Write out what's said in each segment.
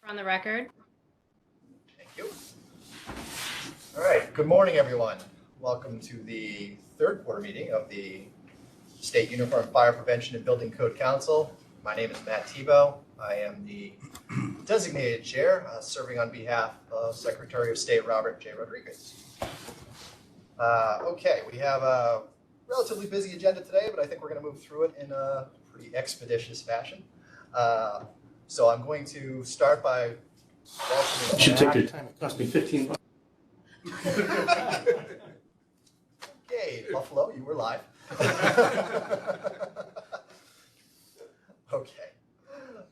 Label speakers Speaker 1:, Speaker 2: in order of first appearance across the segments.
Speaker 1: On the record.
Speaker 2: Thank you. All right, good morning, everyone. Welcome to the third quarter meeting of the State Uniform Fire Prevention and Building Code Council. My name is Matt Tebow. I am the designated chair, serving on behalf of Secretary of State Robert J. Rodriguez. Okay, we have a relatively busy agenda today, but I think we're going to move through it in a pretty expeditious fashion. So I'm going to start by welcoming.
Speaker 3: You should take your time. It cost me $15.
Speaker 2: Okay, Buffalo, you were live. Okay.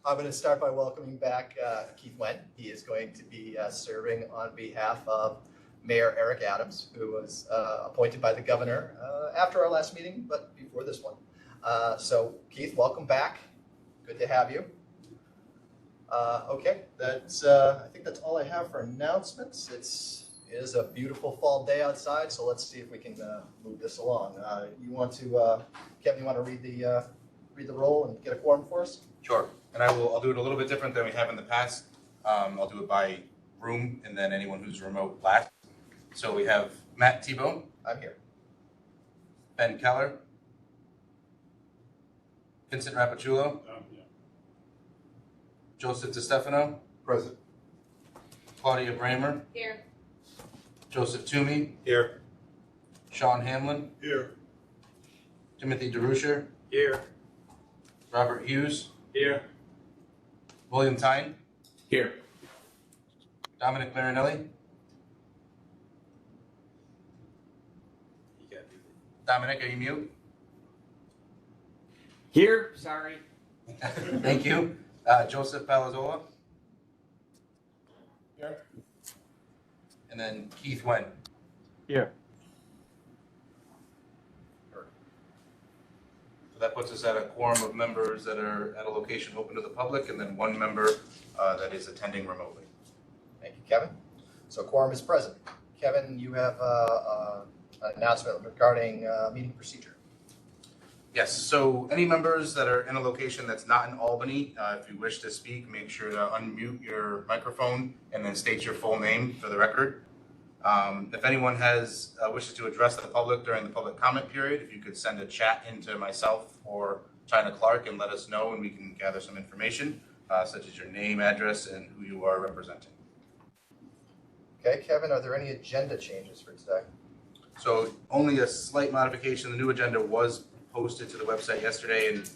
Speaker 2: I'm going to start by welcoming back Keith Wen. He is going to be serving on behalf of Mayor Eric Adams, who was appointed by the governor after our last meeting, but before this one. So Keith, welcome back. Good to have you. Okay, that's I think that's all I have for announcements. It is a beautiful fall day outside, so let's see if we can move this along. You want to, Kevin? You want to read the roll and get a quorum for us?
Speaker 4: Sure, and I'll do it a little bit different than we have in the past. I'll do it by room, and then anyone who's remote last. So we have Matt Tebow.
Speaker 2: I'm here.
Speaker 4: Ben Keller. Vincent Rappaciulo. Joseph DeStefano.
Speaker 3: Present.
Speaker 4: Claudia Bramer.
Speaker 1: Here.
Speaker 4: Joseph Toomey.
Speaker 3: Here.
Speaker 4: Sean Hamlin.
Speaker 3: Here.
Speaker 4: Timothy DeRuscher.
Speaker 3: Here.
Speaker 4: Robert Hughes.
Speaker 3: Here.
Speaker 4: William Tyne.
Speaker 3: Here.
Speaker 4: Dominic Marinelli. Dominic, are you mute?
Speaker 5: Here, sorry.
Speaker 4: Thank you. Joseph Palazzola.
Speaker 3: Here.
Speaker 4: And then Keith Wen.
Speaker 5: Here.
Speaker 4: So that puts us at a quorum of members that are at a location open to the public, and then one member that is attending remotely.
Speaker 2: Thank you, Kevin. So quorum is present. Kevin, you have an announcement regarding meeting procedure.
Speaker 4: Yes, so any members that are in a location that's not in Albany, if you wish to speak, make sure to unmute your microphone and then state your full name for the record. If anyone wishes to address the public during the public comment period, if you could send a chat into myself or China Clark and let us know, and we can gather some information, such as your name, address, and who you are representing.
Speaker 2: Okay, Kevin, are there any agenda changes for today?
Speaker 4: So only a slight modification. The new agenda was posted to the website yesterday, and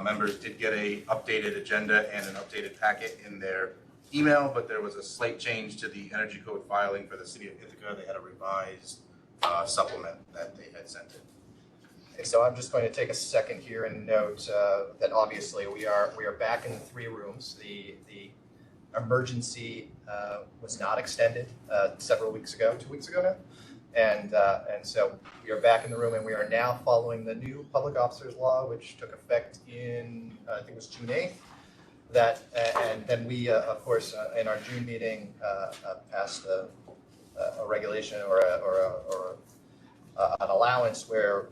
Speaker 4: members did get a updated agenda and an updated packet in their email, but there was a slight change to the energy code filing for the city of Ithaca. They had a revised supplement that they had sent in.
Speaker 2: Okay, so I'm just going to take a second here and note that obviously we are back in the 3 rooms. The emergency was not extended several weeks ago, 2 weeks ago now. And so we are back in the room, and we are now following the new public officers law, which took effect in, I think it was June 8th. And then we, of course, in our June meeting, passed a regulation or an allowance where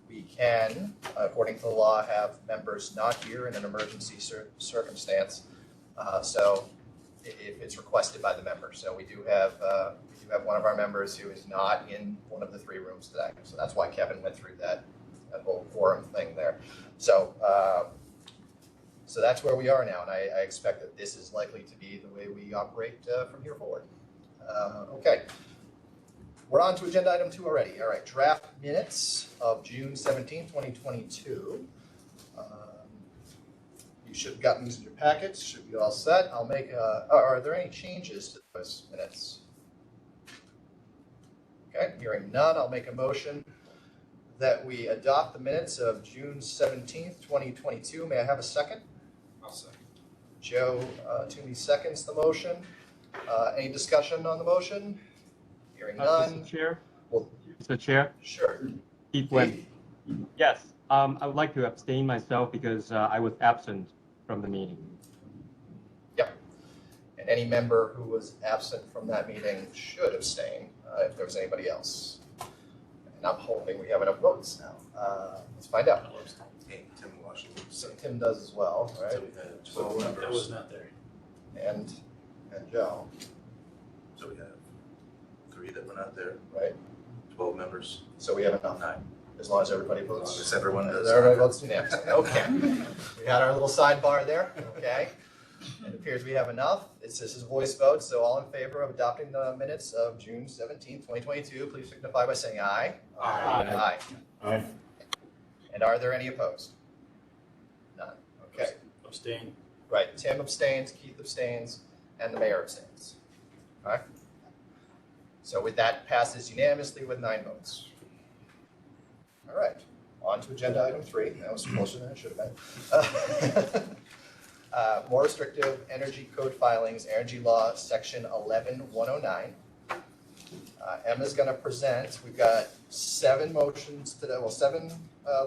Speaker 2: we can, according to the law, have members not here in an emergency circumstance. So if it's requested by the member. So we do have one of our members who is not in one of the 3 rooms today. So that's why Kevin went through that whole quorum thing there. So so that's where we are now, and I expect that this is likely to be the way we operate from here forward. Okay, we're on to agenda item 2 already. All right, draft minutes of June 17, 2022. You should have gotten these in your packets. Should be all set. I'll make. Are there any changes to those minutes? Okay, hearing none, I'll make a motion that we adopt the minutes of June 17th, 2022. May I have a second?
Speaker 3: I'll second.
Speaker 2: Joe Toomey seconds the motion. Any discussion on the motion? Hearing none.
Speaker 5: Mr. Chair?
Speaker 2: Well,
Speaker 5: Mr. Chair?
Speaker 2: sure.
Speaker 5: Keith Wen. Yes. I would like to abstain myself because I was absent from the meeting.
Speaker 2: Yep. And any member who was absent from that meeting should abstain if there was anybody else. And I'm hoping we have enough votes now. Let's find out.
Speaker 4: Hey, Tim Washington.
Speaker 2: So Tim does as well, right?
Speaker 4: So we've had 12 members.
Speaker 3: That was not there.
Speaker 2: And and Joe,
Speaker 4: So we have 3 that went out there,
Speaker 2: right?
Speaker 4: 12 members,
Speaker 2: So we have enough,
Speaker 4: 9.
Speaker 2: as long as everybody
Speaker 4: As
Speaker 2: votes.
Speaker 4: long as everyone does.
Speaker 2: Everybody votes unanimously, okay. We had our little sidebar there, okay? It appears we have enough. This is voice vote, so all in favor of adopting the minutes of June 17th, 2022, please signify by saying aye.
Speaker 3: Aye.
Speaker 2: Aye. And are there any opposed? None, okay.
Speaker 3: Abstain.
Speaker 2: Right, Tim abstains, Keith abstains, and the mayor abstains. All right? So with that, passes unanimously with 9 votes. All right, on to agenda item 3. That was closer than it should have been. More restrictive energy code filings, energy law, section 11109. Emma's going to present. We've got 7 motions today, well, 7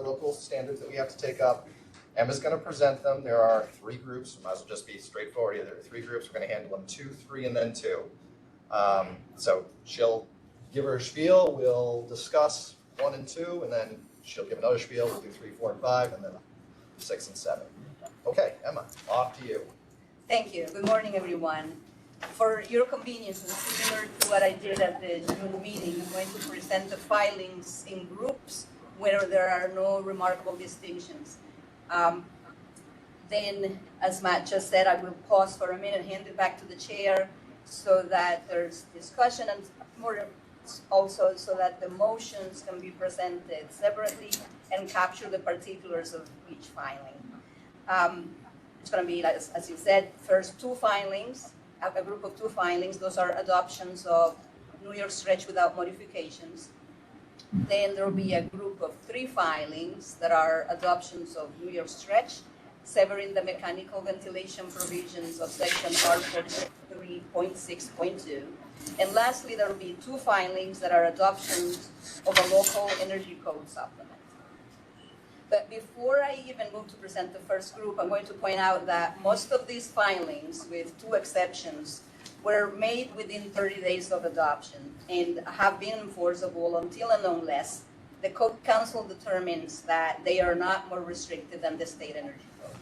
Speaker 2: local standards that we have to take up. Emma's going to present them. There are 3 groups. Might as well just be straightforward here. There are 3 groups. We're going to handle them 2, 3, and then 2. So she'll give her spiel. We'll discuss 1 and 2, and then she'll give another spiel. We'll do 3, 4, and 5, and then 6 and 7. Okay, Emma, off to you.
Speaker 1: Thank you. Good morning, everyone. For your convenience, and similar to what I did at the June meeting, I'm going to present the filings in groups where there are no remarkable distinctions. Then, as Matt just said, I will pause for a minute, hand it back to the chair so that there's discussion, and more also so that the motions can be presented separately and capture the particulars of each filing. It's going to be, as you said, first 2 filings, a group of 2 filings. Those are adoptions of New York Stretch without modifications. Then there will be a group of 3 filings that are adoptions of New York Stretch, severing the mechanical ventilation provisions of section R43.6.2. And lastly, there will be 2 filings that are adoptions of a local energy code supplement. But before I even move to present the first group, I'm going to point out that most of these filings, with 2 exceptions, were made within 30 days of adoption and have been enforceable until and unless the Code Council determines that they are not more restricted than the State Energy Code.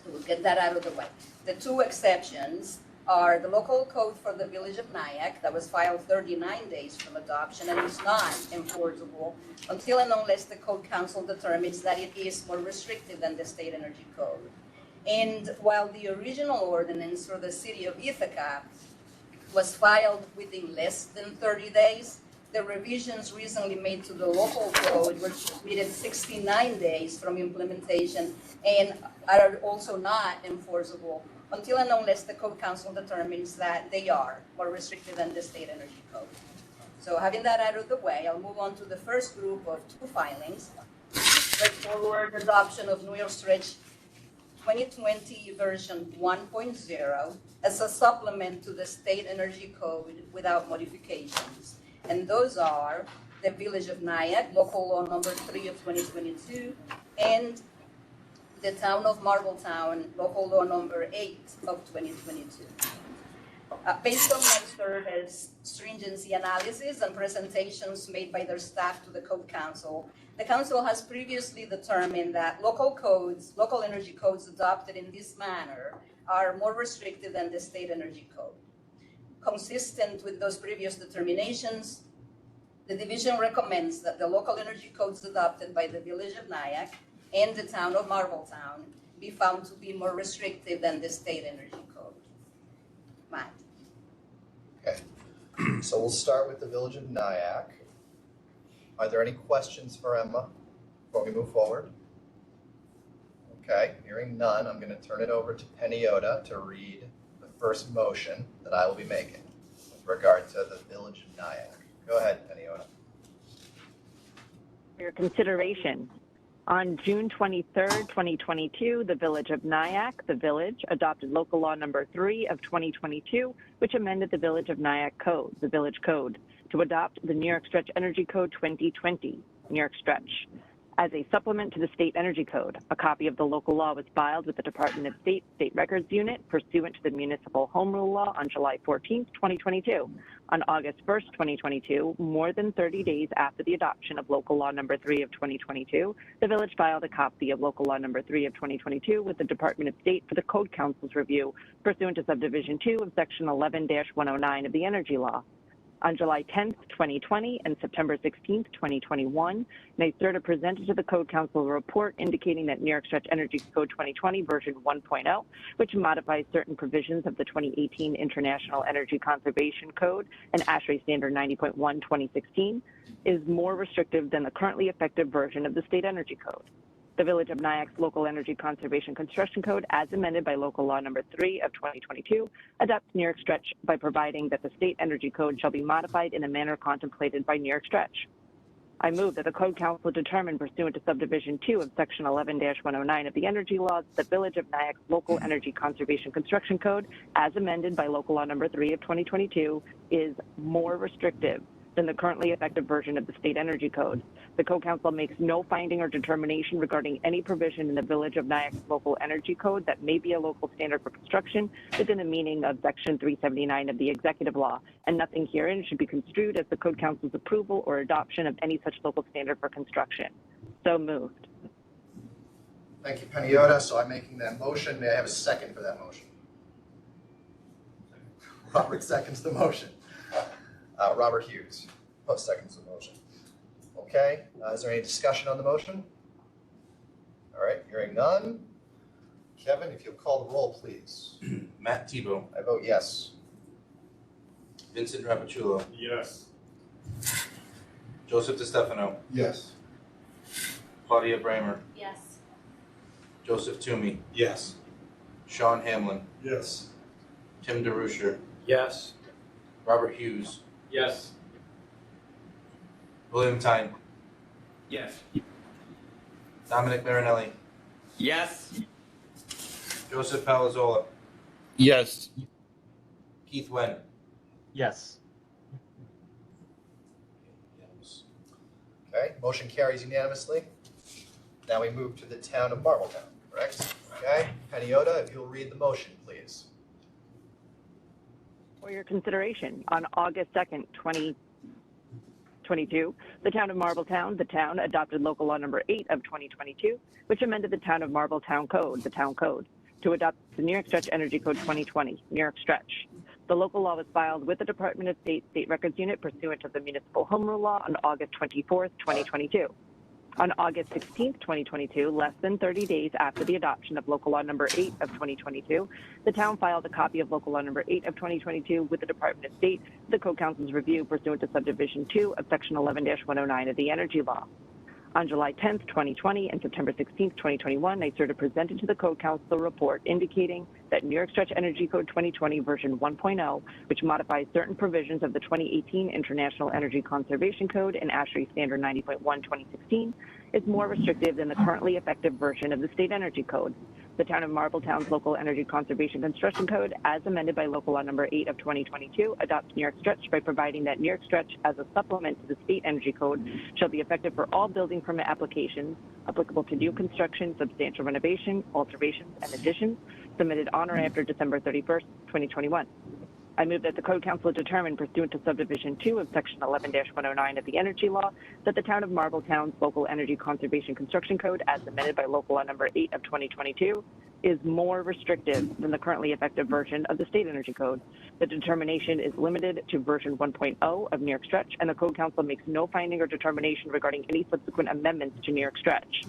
Speaker 1: So we'll get that out of the way. The 2 exceptions are the local code for the Village of Nyack that was filed 39 days from adoption and is not enforceable until and unless the Code Council determines that it is more restrictive than the State Energy Code. And while the original ordinance for the city of Ithaca was filed within less than 30 days, the revisions recently made to the local code were submitted 69 days from implementation and are also not enforceable until and unless the Code Council determines that they are more restrictive than the State Energy Code. So having that out of the way, I'll move on to the first group of 2 filings. Straightforward adoption of New York Stretch 2020 version 1.0 as a supplement to the State Energy Code without modifications. And those are the Village of Nyack, local law number 3 of 2022, and the Town of Marbletown, local law number 8 of 2022. Based on my service stringency analysis and presentations made by their staff to the Code Council, the Council has previously determined that local energy codes adopted in this manner are more restrictive than the State Energy Code. Consistent with those previous determinations, the division recommends that the local energy codes adopted by the Village of Nyack and the Town of Marbletown be found to be more restrictive than the State Energy Code. Matt.
Speaker 2: Okay, so we'll start with the Village of Nyack. Are there any questions for Emma before we move forward? Okay, hearing none, I'm going to turn it over to Peniota to read the first motion that I will be making with regard to the Village of Nyack. Go ahead, Peniota.
Speaker 6: For your consideration, on June 23rd, 2022, the Village of Nyack, the Village, adopted Local Law Number 3 of 2022, which amended the Village of Nyack Code, the Village Code, to adopt the New York Stretch Energy Code 2020, New York Stretch. as a supplement to the State Energy Code. A copy of the local law was filed with the Department of State State Records Unit pursuant to the Municipal Home Rule Law on July 14, 2022. On August 1, 2022, more than 30 days after the adoption of Local Law Number 3 of 2022, the village filed a copy of Local Law Number 3 of 2022 with the Department of State for the Code Council's review pursuant to Subdivision 2 of Section 11-109 of the Energy Law. On July 10, 2020 and September 16, 2021, NYSERDA presented to the Code Council a report indicating that New York Stretch Energy Code 2020 version 1.0, which modifies certain provisions of the 2018 International Energy Conservation Code and ASHRAE Standard 90.1/2016, is more restrictive than the currently effective version of the State Energy Code. The Village of Nyack's Local Energy Conservation Construction Code, as amended by Local Law Number 3 of 2022, adopts New York Stretch by providing that the State Energy Code shall be modified in a manner contemplated by New York Stretch. I move that the Code Council determine pursuant to Subdivision 2 of Section 11-109 of the Energy Law, the Village of Nyack's Local Energy Conservation Construction Code, as amended by Local Law Number 3 of 2022, is more restrictive than the currently effective version of the State Energy Code. The Code Council makes no finding or determination regarding any provision in the Village of Nyack's Local Energy Code that may be a local standard for construction within the meaning of Section 379 of the Executive Law, and nothing herein should be construed as the Code Council's approval or adoption of any such local standard for construction. So moved.
Speaker 2: Thank you, Peniota. So I'm making that motion. May I have a second for that motion? Robert seconds the motion. Robert Hughes seconds the motion. Okay, is there any discussion on the motion? All right, hearing none. Kevin, if you'll call the roll, please.
Speaker 4: Matt Tebow,
Speaker 2: I vote yes.
Speaker 4: Vincent Rappaciulo,
Speaker 3: Yes.
Speaker 4: Joseph DeStefano,
Speaker 3: Yes.
Speaker 4: Claudia Bramer,
Speaker 1: Yes.
Speaker 4: Joseph Toomey,
Speaker 3: Yes.
Speaker 4: Sean Hamlin,
Speaker 3: Yes.
Speaker 4: Tim DeRuscher,
Speaker 3: Yes.
Speaker 4: Robert Hughes,
Speaker 3: Yes.
Speaker 4: William Tyne,
Speaker 3: Yes.
Speaker 4: Dominic Marinelli,
Speaker 7: Yes.
Speaker 4: Joseph Palazola,
Speaker 7: Yes.
Speaker 4: Keith Wen.
Speaker 5: Yes.
Speaker 2: Okay, motion carries unanimously. Now we move to the town of Marbletown, correct? Okay, Peniota, if you'll read the motion, please.
Speaker 6: For your consideration, on August 2nd, 2022, the town of Marbletown, the town adopted Local Law Number 8 of 2022, which amended the Town of Marbletown Code, the Town Code, to adopt the New York Stretch Energy Code 2020, New York Stretch. The local law was filed with the Department of State State Records Unit pursuant to the Municipal Home Rule Law on August 24th, 2022. On August 16, 2022, less than 30 days after the adoption of Local Law Number 8 of 2022, the town filed a copy of Local Law Number 8 of 2022 with the Department of State for the Code Council's review pursuant to Subdivision 2 of Section 11-109 of the Energy Law. On July 10, 2020 and September 16, 2021, NYSERDA presented to the Code Council a report indicating that New York Stretch Energy Code 2020 version 1.0, which modifies certain provisions of the 2018 International Energy Conservation Code and ASHRAE Standard 90.1/2016, is more restrictive than the currently effective version of the State Energy Code. The Town of Marbletown's Local Energy Conservation Construction Code, as amended by Local Law Number 8 of 2022, adopts New York Stretch by providing that New York Stretch, as a supplement to the State Energy Code, shall be effective for all building permit applications applicable to new construction, substantial renovation, alterations, and additions submitted on or after December 31st, 2021. I move that the Code Council determine, pursuant to Subdivision 2 of Section 11-109 of the Energy Law, that the Town of Marbletown's Local Energy Conservation Construction Code, as amended by Local Law Number 8 of 2022, is more restrictive than the currently effective version of the State Energy Code. The determination is limited to version 1.0 of New York Stretch, and the Code Council makes no finding or determination regarding any subsequent amendments to New York Stretch.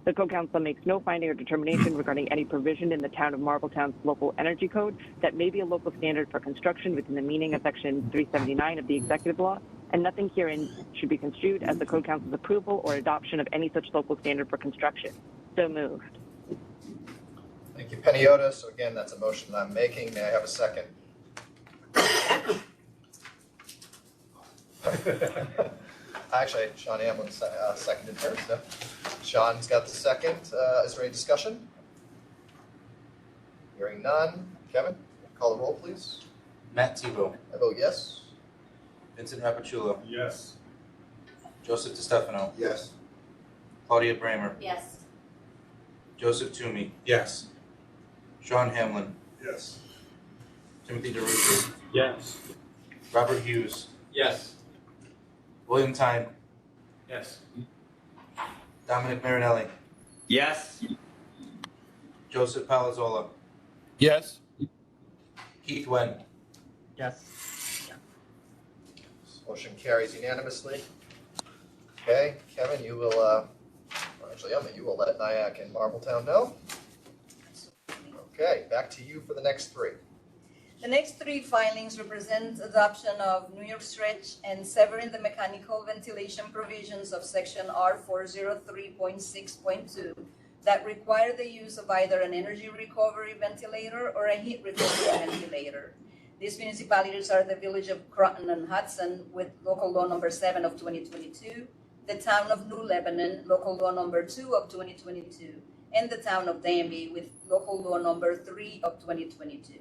Speaker 6: The Code Council makes no finding or determination regarding any provision in the Town of Marbletown's Local Energy Code that may be a local standard for construction within the meaning of Section 379 of the Executive Law, and nothing herein should be construed as the Code Council's approval or adoption of any such local standard for construction. So moved.
Speaker 2: Thank you, Peniota. So again, that's a motion that I'm making. May I have a second? Actually, Sean Hamlin seconded first. So Sean's got the second. Is there any discussion? Hearing none. Kevin, call the roll, please.
Speaker 4: Matt Tebow,
Speaker 2: I vote yes.
Speaker 4: Vincent Rappaciulo,
Speaker 3: Yes.
Speaker 4: Joseph DeStefano,
Speaker 3: Yes.
Speaker 4: Claudia Bramer,
Speaker 1: Yes.
Speaker 4: Joseph Toomey,
Speaker 3: Yes.
Speaker 4: Sean Hamlin,
Speaker 3: Yes.
Speaker 4: Timothy DeRusso,
Speaker 3: Yes.
Speaker 4: Robert Hughes,
Speaker 3: Yes.
Speaker 4: William Tyne,
Speaker 3: Yes.
Speaker 4: Dominic Marinelli,
Speaker 7: Yes.
Speaker 4: Joseph Palazola,
Speaker 7: Yes.
Speaker 4: Keith Wen.
Speaker 5: Yes.
Speaker 2: Motion carries unanimously. Okay, Kevin, you will, or actually, Emma, you will let Nyack and Marbletown know. Okay, back to you for the next three.
Speaker 1: The next three filings represent adoption of New York Stretch and severing the mechanical ventilation provisions of section R403.6.2 that require the use of either an energy recovery ventilator or a heat recovery ventilator. These municipalities are the village of Croton and Hudson with local law number 7 of 2022, the town of New Lebanon, local law number 2 of 2022, and the town of Danby with local law number 3 of 2022.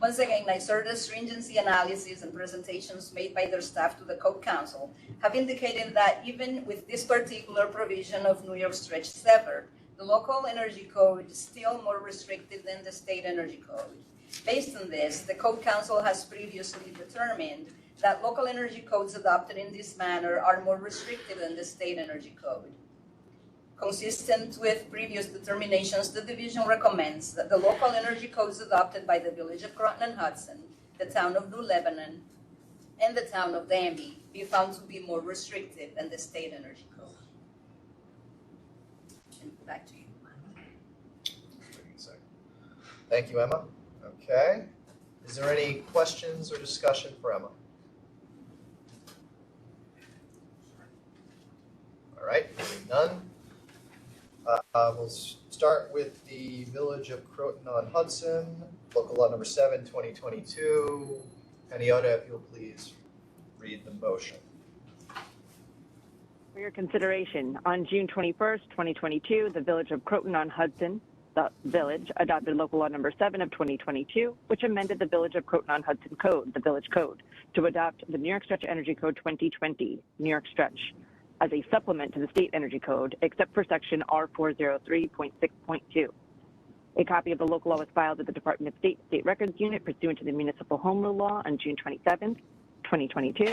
Speaker 1: Once again, NYSERDA's stringency analysis and presentations made by their staff to the Code Council have indicated that even with this particular provision of New York Stretch severed, the local energy code is still more restrictive than the state energy code. Based on this, the Code Council has previously determined that local energy codes adopted in this manner are more restrictive than the state energy code. Consistent with previous determinations, the division recommends that the local energy codes adopted by the village of Croton and Hudson, the town of New Lebanon, and the town of Danby be found to be more restrictive than the state energy code. And back to you.
Speaker 2: Thank you, Emma. Okay. Is there any questions or discussion for Emma? All right, hearing none. We'll start with the Village of Croton on Hudson, local law number 7, 2022. Henrietta, if you'll please read the motion.
Speaker 6: For your consideration, on June 21st, 2022, the Village of Croton on Hudson, the village, adopted local law number 7 of 2022, which amended the Village of Croton on Hudson Code, the Village Code, to adopt the New York Stretch Energy Code 2020, New York Stretch, as a supplement to the State Energy Code, except for section R403.6.2. A copy of the local law was filed at the Department of State Records Unit pursuant to the Municipal Home Rule Law on June 27th, 2022.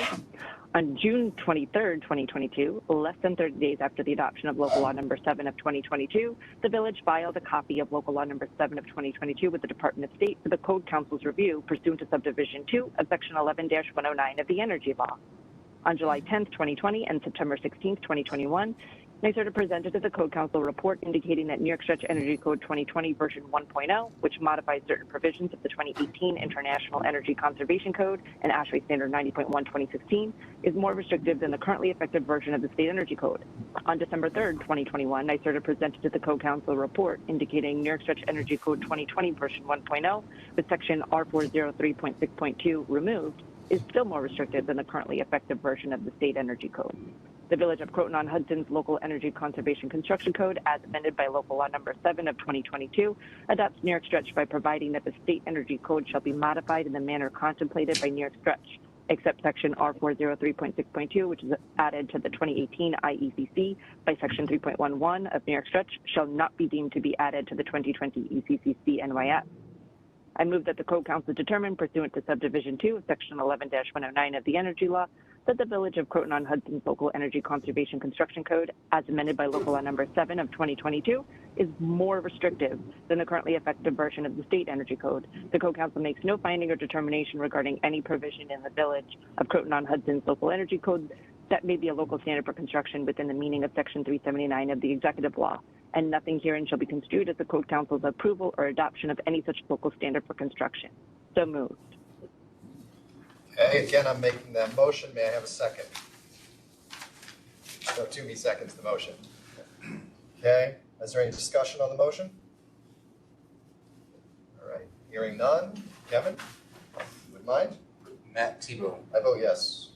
Speaker 6: On June 23rd, 2022, less than 30 days after the adoption of local law number 7 of 2022, the village filed a copy of local law number 7 of 2022 with the Department of State for the Code Council's review pursuant to subdivision 2 of section 11-109 of the Energy Law. On July 10th, 2020 and September 16th, 2021, NYSERDA presented to the Code Council a report indicating that New York Stretch Energy Code 2020 version 1.0, which modifies certain provisions of the 2018 International Energy Conservation Code and ASHRAE Standard 90.1 2016, is more restrictive than the currently effective version of the State Energy Code. On December 3rd, 2021, NYSERDA presented to the Code Council a report indicating New York Stretch Energy Code 2020 version 1.0, with section R403.6.2 removed, is still more restrictive than the currently effective version of the State Energy Code. The Village of Croton on Hudson's Local Energy Conservation Construction Code, as amended by Local Law Number 7 of 2022, adopts New York Stretch by providing that the State Energy Code shall be modified in the manner contemplated by New York Stretch, except section R403.6.2, which is added to the 2018 IECC by section 3.11 of New York Stretch, shall not be deemed to be added to the 2020 ECCC NYS. I move that the Code Council determine, pursuant to subdivision 2 of section 11-109 of the Energy Law, that the Village of Croton on Hudson's Local Energy Conservation Construction Code, as amended by Local Law Number 7 of 2022, is more restrictive than the currently effective version of the State Energy Code. The Code Council makes no finding or determination regarding any provision in the Village of Croton on Hudson's Local Energy Code that may be a local standard for construction within the meaning of section 379 of the Executive Law, and nothing herein shall be construed as the Code Council's approval or adoption of any such local standard for construction. So moved.
Speaker 2: Okay, again, I'm making that motion. May I have a second? So Toomey seconds the motion. Okay, is there any discussion on the motion? All right, hearing none. Kevin, you would mind?
Speaker 4: Matt Tebow,
Speaker 2: I vote yes.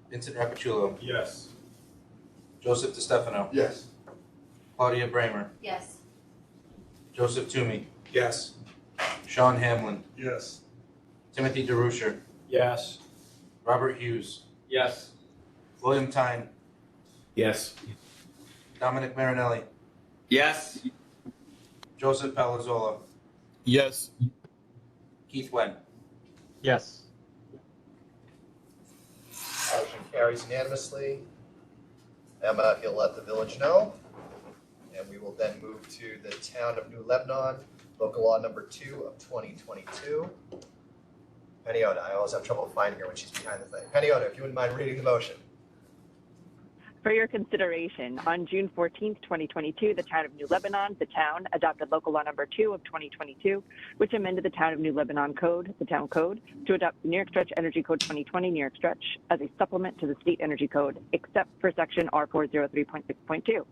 Speaker 4: Vincent Rappuccillo,
Speaker 3: Yes.
Speaker 4: Joseph DeStefano,
Speaker 3: Yes.
Speaker 4: Claudia Bramer,
Speaker 1: Yes.
Speaker 4: Joseph Toomey,
Speaker 3: Yes.
Speaker 4: Sean Hamlin,
Speaker 3: Yes.
Speaker 4: Timothy DeRusso,
Speaker 3: Yes.
Speaker 4: Robert Hughes,
Speaker 3: Yes.
Speaker 4: William Tyne,
Speaker 3: Yes.
Speaker 4: Dominic Marinelli,
Speaker 7: Yes.
Speaker 4: Joseph Palazzolo,
Speaker 7: Yes.
Speaker 4: Keith Wen.
Speaker 5: Yes.
Speaker 2: Motion carries unanimously. Emma, if you'll let the village know. And we will then move to the Town of New Lebanon, local law number 2 of 2022. Peniota, I always have trouble finding her when she's behind the thing. Peniota, if you wouldn't mind reading the motion.
Speaker 6: For your consideration, on June 14th, 2022, the Town of New Lebanon, the town, adopted local law number 2 of 2022, which amended the Town of New Lebanon Code, the Town Code, to adopt the New York Stretch Energy Code 2020 New York Stretch as a supplement to the State Energy Code, except for Section R403.6.2.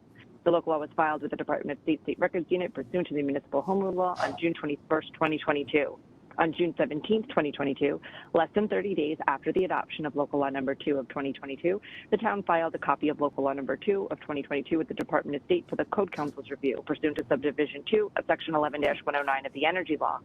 Speaker 6: The local law was filed with the Department of State Records Unit pursuant to the Municipal Home Rule Law on June 21st, 2022. On June 17th, 2022, less than 30 days after the adoption of Local Law Number 2 of 2022, the town filed a copy of Local Law Number 2 of 2022 with the Department of State for the Code Council's review, pursuant to Subdivision 2 of Section 11-109 of the Energy Law.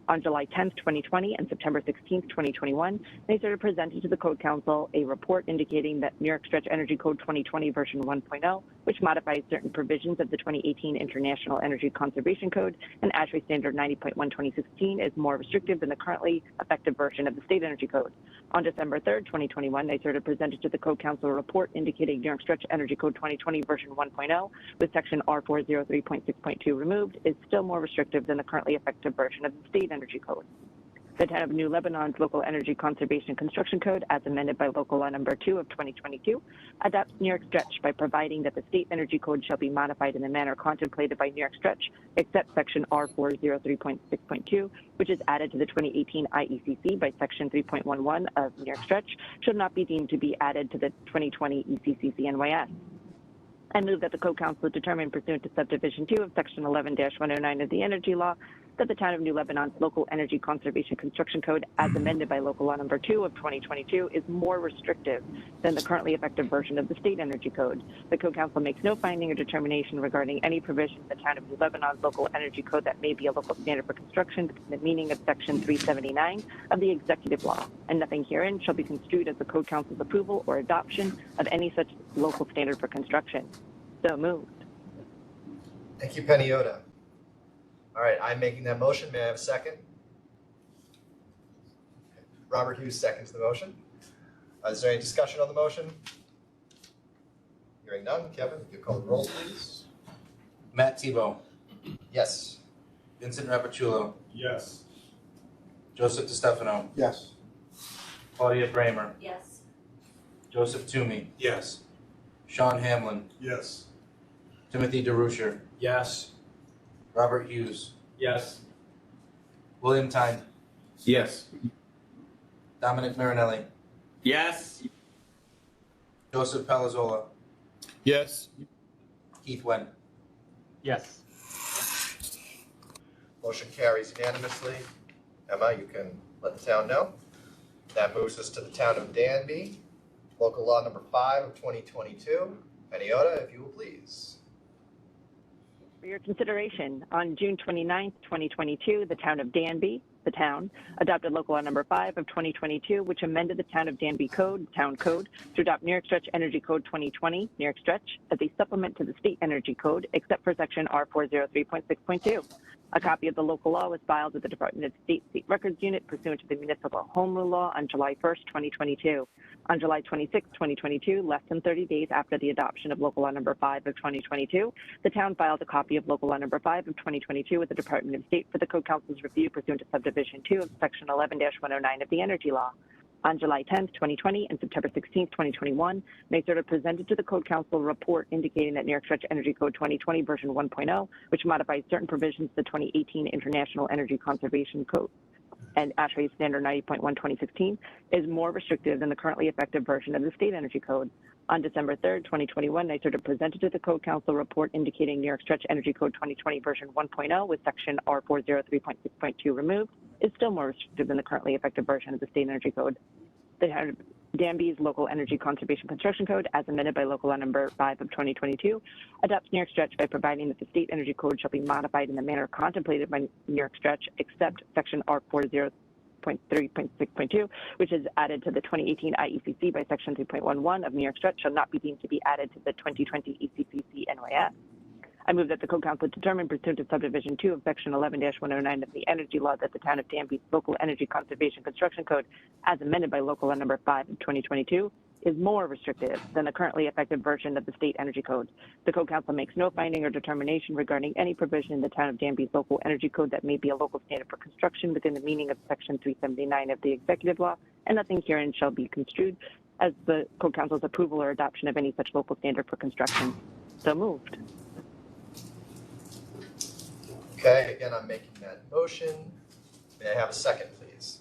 Speaker 6: On July 10th, 2020 and September 16th, 2021, NYSERDA presented to the Code Council a report indicating that New York Stretch Energy Code 2020 version 1.0, which modifies certain provisions of the 2018 International Energy Conservation Code and ASHRAE Standard 90.1/2016, is more restrictive than the currently effective version of the State Energy Code. On December 3rd, 2021, NYSERDA presented to the Code Council a report indicating New York Stretch Energy Code 2020 version 1.0, with Section R403.6.2 removed, is still more restrictive than the currently effective version of the State Energy Code. The Town of New Lebanon's Local Energy Conservation Construction Code, as amended by Local Law Number 2 of 2022, adopts New York Stretch by providing that the State Energy Code shall be modified in the manner contemplated by New York Stretch, except Section R403.6.2, which is added to the 2018 IECC by Section 3.11 of New York Stretch, should not be deemed to be added to the 2020 ECCC NYS. I move that the Code Council determine, pursuant to Subdivision 2 of Section 11-109 of the Energy Law, that the Town of New Lebanon's Local Energy Conservation Construction Code, as amended by Local Law Number 2 of 2022, is more restrictive than the currently effective version of the State Energy Code. The Code Council makes no finding or determination regarding any provision in the Town of New Lebanon's Local Energy Code that may be a local standard for construction within the meaning of Section 379 of the Executive Law, and nothing herein shall be construed as the Code Council's approval or adoption of any such local standard for construction. So moved.
Speaker 2: Thank you, Peniota. All right, I'm making that motion. May I have a second? Robert Hughes seconds the motion. Is there any discussion on the motion? Hearing none. Kevin, if you call the roll, please.
Speaker 4: Matt Tebow,
Speaker 2: Yes.
Speaker 4: Vincent Rappaciulo,
Speaker 3: Yes.
Speaker 4: Joseph DeStefano,
Speaker 3: Yes.
Speaker 4: Claudia Bramer,
Speaker 1: Yes.
Speaker 4: Joseph Toomey,
Speaker 3: Yes.
Speaker 4: Sean Hamlin,
Speaker 3: Yes.
Speaker 4: Timothy DeRuscher,
Speaker 3: Yes.
Speaker 4: Robert Hughes,
Speaker 3: Yes.
Speaker 4: William Tyne,
Speaker 7: Yes.
Speaker 4: Dominic Marinelli,
Speaker 7: Yes.
Speaker 4: Joseph Palazzolo,
Speaker 7: Yes.
Speaker 4: Keith Wen.
Speaker 5: Yes.
Speaker 2: Motion carries unanimously. Emma, you can let the town know. That moves us to the Town of Danby, Local Law Number 5 of 2022. Peniota, if you will please.
Speaker 6: For your consideration, on June 29th, 2022, the Town of Danby, the town, adopted Local Law Number 5 of 2022, which amended the Town of Danby Code, Town Code, to adopt New York Stretch Energy Code 2020, New York Stretch, as a supplement to the State Energy Code, except for Section R403.6.2. A copy of the local law was filed with the Department of State Records Unit pursuant to the Municipal Home Rule Law on July 1st, 2022. On July 26, 2022, less than 30 days after the adoption of Local Law Number 5 of 2022, the town filed a copy of Local Law Number 5 of 2022 with the Department of State for the Code Council's review pursuant to Subdivision 2 of Section 11-109 of the Energy Law. On July 10th, 2020 and September 16th, 2021, NYSERDA presented to the Code Council a report indicating that New York Stretch Energy Code 2020 version 1.0, which modifies certain provisions of the 2018 International Energy Conservation Code and ASHRAE Standard 90.1/2016, is more restrictive than the currently effective version of the State Energy Code. On December 3rd, 2021, NYSERDA presented to the Code Council a report indicating New York Stretch Energy Code 2020 version 1.0 with Section R403.6.2 removed is still more restrictive than the currently effective version of the State Energy Code. The Danby's Local Energy Conservation Construction Code, as amended by Local Law Number 5 of 2022, adopts New York Stretch by providing that the State Energy Code shall be modified in the manner contemplated by New York Stretch, except Section R403.6.2, 3.3.6.2, which is added to the 2018 IECC by Section 3.11 of New York Stretch, shall not be deemed to be added to the 2020 ECPC NYS. I move that the Co-Council determine, pursuant to Subdivision 2 of Section 11-109 of the Energy Law, that the Town of Danby's Local Energy Conservation Construction Code, as amended by Local Law Number 5 of 2022, is more restrictive than the currently effective version of the State Energy Code. The Co-Council makes no finding or determination regarding any provision in the Town of Danby's Local Energy Code that may be a local standard for construction within the meaning of Section 379 of the Executive Law, and nothing herein shall be construed as the Co-Council's approval or adoption of any such local standard for construction. So moved.
Speaker 2: Okay, again, I'm making that motion. May I have a second, please?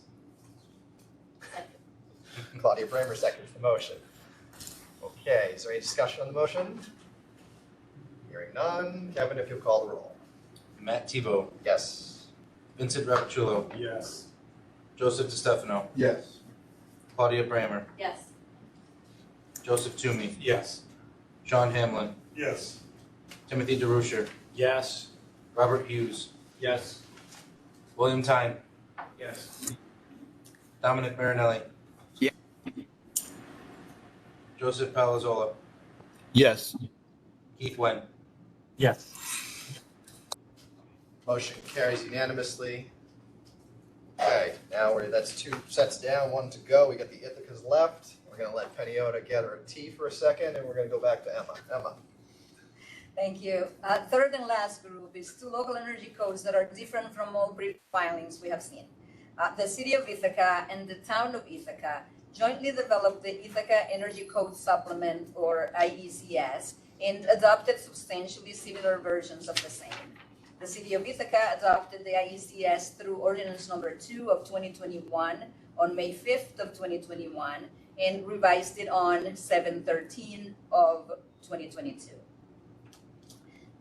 Speaker 2: Claudia Bramer seconds the motion. Okay, is there any discussion on the motion? Hearing none. Kevin, if you'll call the roll.
Speaker 4: Matt Tebow,
Speaker 2: Yes.
Speaker 4: Vincent Rappuccillo,
Speaker 3: Yes.
Speaker 4: Joseph DeStefano,
Speaker 7: Yes.
Speaker 4: Claudia Bramer,
Speaker 1: Yes.
Speaker 4: Joseph Toomey,
Speaker 3: Yes.
Speaker 4: Sean Hamlin,
Speaker 3: Yes.
Speaker 4: Timothy DeRuscher,
Speaker 3: Yes.
Speaker 4: Robert Hughes,
Speaker 3: Yes.
Speaker 4: William Tyne,
Speaker 3: Yes.
Speaker 4: Dominic Marinelli.
Speaker 7: Yeah.
Speaker 4: Joseph Palazzolo,
Speaker 7: Yes.
Speaker 4: Keith Wen.
Speaker 5: Yes.
Speaker 2: Motion carries unanimously. Okay, now that's 2 sets down, 1 to go. We got the Ithacas left. We're going to let Peniota get her tea for a second, and we're going to go back to Emma. Emma.
Speaker 1: Thank you. Third and last group is 2 local energy codes that are different from all brief filings we have seen. The City of Ithaca and the Town of Ithaca jointly developed the Ithaca Energy Code Supplement, or IECS, and adopted substantially similar versions of the same. The City of Ithaca adopted the IECS through Ordinance Number 2 of 2021 on May 5th of 2021 and revised it on 7/13 of 2022.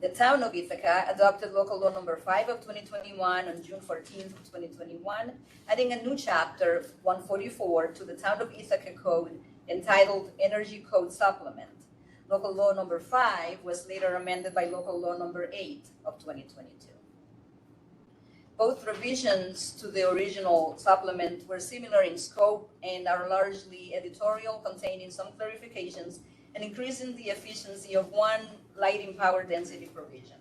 Speaker 1: The Town of Ithaca adopted Local Law Number 5 of 2021 on June 14th of 2021, adding a new chapter 144 to the Town of Ithaca Code entitled Energy Code Supplement. Local Law Number 5 was later amended by Local Law Number 8 of 2022. Both revisions to the original supplement were similar in scope and are largely editorial, containing some clarifications and increasing the efficiency of one lighting power density provision.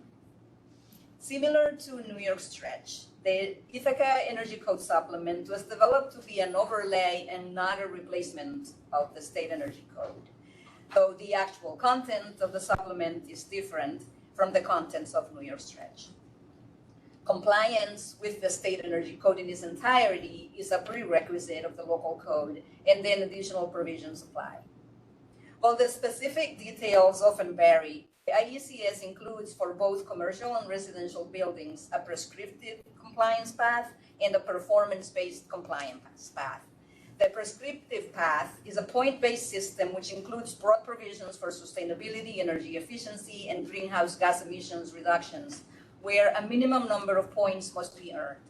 Speaker 1: Similar to New York Stretch, the Ithaca Energy Code Supplement was developed to be an overlay and not a replacement of the State Energy Code, though the actual content of the supplement is different from the contents of New York Stretch. Compliance with the State Energy Code in its entirety is a prerequisite of the local code, and then additional provisions apply. While the specific details often vary, the IECS includes for both commercial and residential buildings a prescriptive compliance path and a performance-based compliance path. The prescriptive path is a point-based system which includes broad provisions for sustainability, energy efficiency, and greenhouse gas emissions reductions, where a minimum number of points must be earned.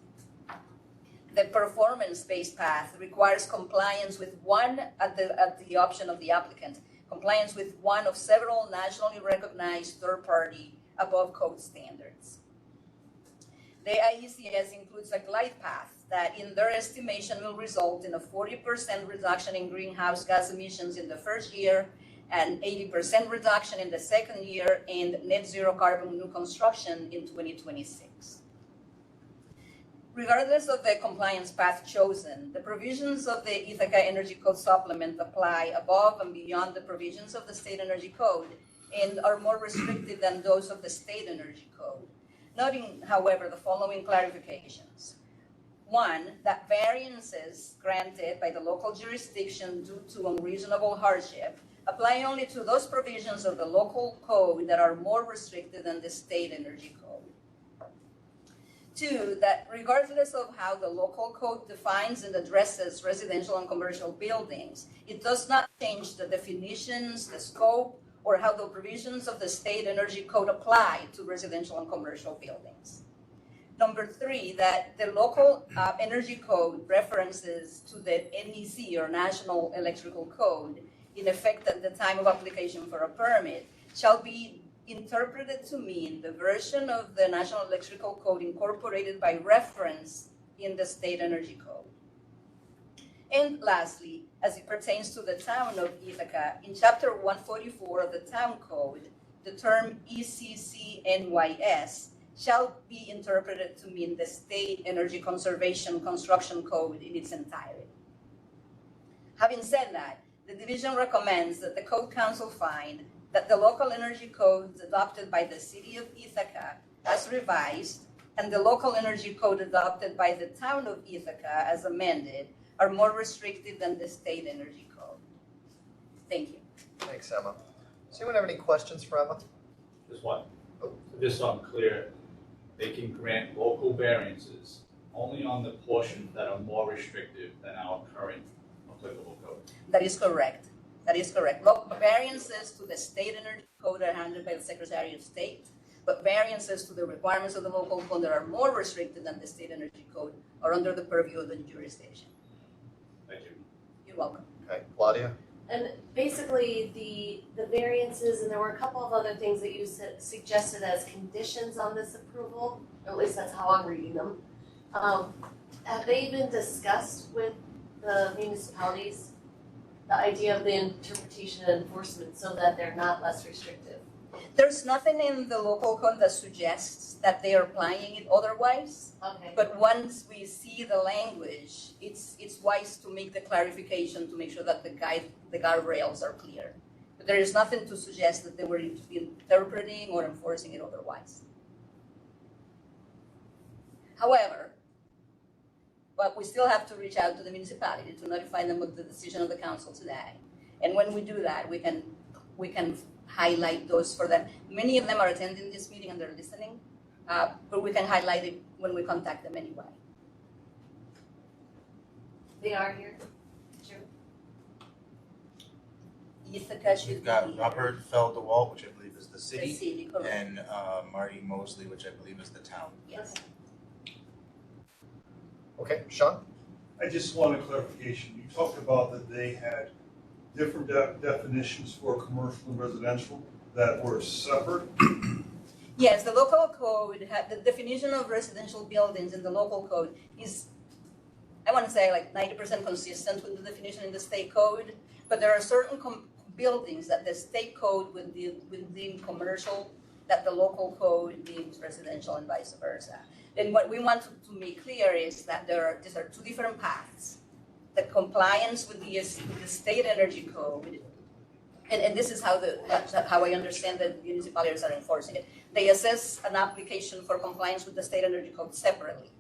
Speaker 1: The performance-based path requires compliance with one, at the option of the applicant, compliance with one of several nationally recognized third-party above code standards. The IECS includes a glide path that, in their estimation, will result in a 40% reduction in greenhouse gas emissions in the first year, an 80% reduction in the second year, and net zero carbon new construction in 2026. Regardless of the compliance path chosen, the provisions of the Ithaca Energy Code Supplement apply above and beyond the provisions of the State Energy Code and are more restrictive than those of the State Energy Code. Noting, however, the following clarifications. 1, that variances granted by the local jurisdiction due to unreasonable hardship apply only to those provisions of the local code that are more restricted than the State Energy Code. 2, that regardless of how the local code defines and addresses residential and commercial buildings, it does not change the definitions, the scope, or how the provisions of the State Energy Code apply to residential and commercial buildings. Number 3, that the local energy code references to the NEC, or National Electrical Code, in effect at the time of application for a permit, shall be interpreted to mean the version of the National Electrical Code incorporated by reference in the State Energy Code. And lastly, as it pertains to the town of Ithaca, in Chapter 144 of the Town Code, the term ECCNYS shall be interpreted to mean the State Energy Conservation Construction Code in its entirety. Having said that, the division recommends that the Code Council find that the local energy codes adopted by the City of Ithaca as revised and the local energy code adopted by the town of Ithaca as amended are more restrictive than the State Energy Code. Thank you.
Speaker 2: Thanks, Emma. Does anyone have any questions for Emma?
Speaker 3: Just one. Just so I'm clear, they can grant local variances only on the portions that are more restrictive than our current applicable code.
Speaker 1: That is correct. That is correct. Local variances to the State Energy Code are handled by the Secretary of State, but variances to the requirements of the local code that are more restricted than the State Energy Code are under the purview of the jurisdiction.
Speaker 3: Thank you.
Speaker 1: You're welcome.
Speaker 2: Okay, Claudia?
Speaker 8: And basically, the variances, and there were a couple of other things that you suggested as conditions on this approval, or at least that's how I'm reading them. Have they been discussed with the municipalities? The idea of the interpretation and enforcement so that they're not less restrictive?
Speaker 1: There's nothing in the local code that suggests that they are applying it otherwise.
Speaker 8: Okay.
Speaker 1: But once we see the language, it's wise to make the clarification to make sure that the guardrails are clear. But there is nothing to suggest that they were interpreting or enforcing it otherwise. However, but we still have to reach out to the municipality to notify them of the decision of the council today. And when we do that, we can highlight those for them. Many of them are attending this meeting and they're listening, but we can highlight it when we contact them anyway.
Speaker 8: They are here? Sure.
Speaker 1: Ithaca should
Speaker 4: We've got
Speaker 1: be
Speaker 4: Robert Feldewalt, which I believe is the
Speaker 1: the
Speaker 4: city,
Speaker 1: city, correct.
Speaker 4: and Marty Mosley, which I believe is the town.
Speaker 1: Yes.
Speaker 2: Okay, Sean?
Speaker 9: I just want a clarification. You talked about that they had different definitions for commercial and residential that were separate.
Speaker 1: Yes, the local code had the definition of residential buildings in the local code is, I want to say, like 90% consistent with the definition in the state code, but there are certain buildings that the state code would deem commercial that the local code deems residential and vice versa. And what we want to make clear is that these are two different paths. The compliance with the state energy code, and this is how I understand that municipalities are enforcing it. They assess an application for compliance with the state energy code separately.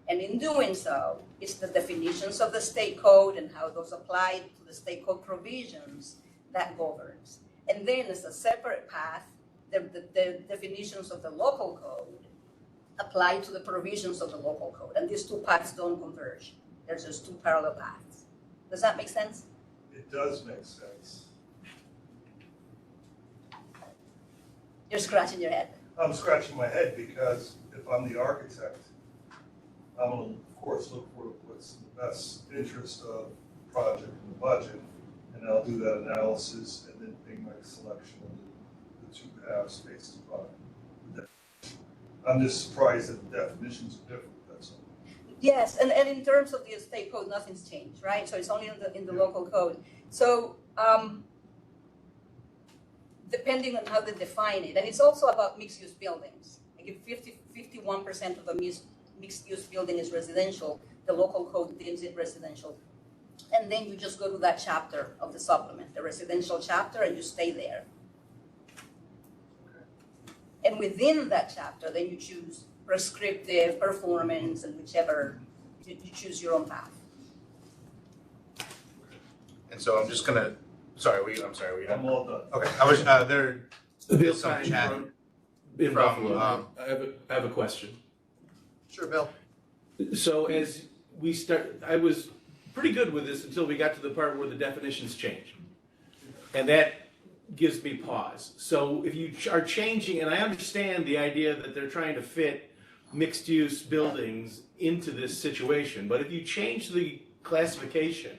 Speaker 1: And in doing so, it's the definitions of the state code and how those apply to the state code provisions that governs. And then as a separate path, the definitions of the local code apply to the provisions of the local code. And these two paths don't converge. There's just two parallel paths. Does that make sense?
Speaker 9: It does make sense.
Speaker 1: You're scratching your head.
Speaker 9: I'm scratching my head because if I'm the architect, I'm gonna, of course, look for what's in the best interest of the project and the budget, and I'll do that analysis and then make my selection of the two paths based upon the definition. I'm just surprised that the definitions are different, that's all.
Speaker 1: Yes, and in terms of the state code, nothing's changed, right? So it's only in the local code. So depending on how they define it, and it's also about mixed-use buildings. Like if 51% of a mixed-use building is residential, the local code deems it residential. And then you just go to that chapter of the supplement, the residential chapter, and you stay there. And within that chapter, then you choose prescriptive, performance, and whichever, you choose your own path.
Speaker 4: And so I'm just gonna, were you
Speaker 9: I'm all done.
Speaker 4: Okay, I was, there
Speaker 7: Bill
Speaker 4: is some
Speaker 7: Stein
Speaker 4: chat
Speaker 7: in
Speaker 4: from,
Speaker 7: Buffalo. I have a question.
Speaker 2: Sure, Bill.
Speaker 7: So as we start, I was pretty good with this until we got to the part where the definitions change. And that gives me pause. So if you are changing, and I understand the idea that they're trying to fit mixed-use buildings into this situation, but if you change the classification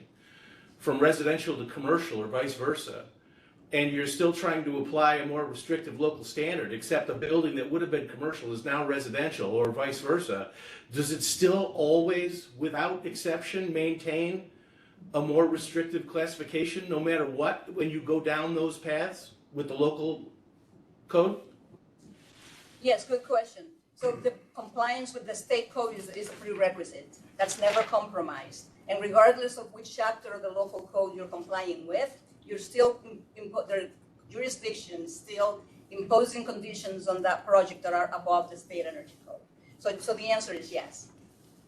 Speaker 7: from residential to commercial or vice versa, and you're still trying to apply a more restrictive local standard, except a building that would have been commercial is now residential or vice versa, does it still always, without exception, maintain a more restrictive classification no matter what when you go down those paths with the local code?
Speaker 1: Yes, good question. So the compliance with the state code is a prerequisite. That's never compromised. And regardless of which chapter of the local code you're complying with, you're still, the jurisdiction still imposing conditions on that project that are above the state energy code. So the answer is yes.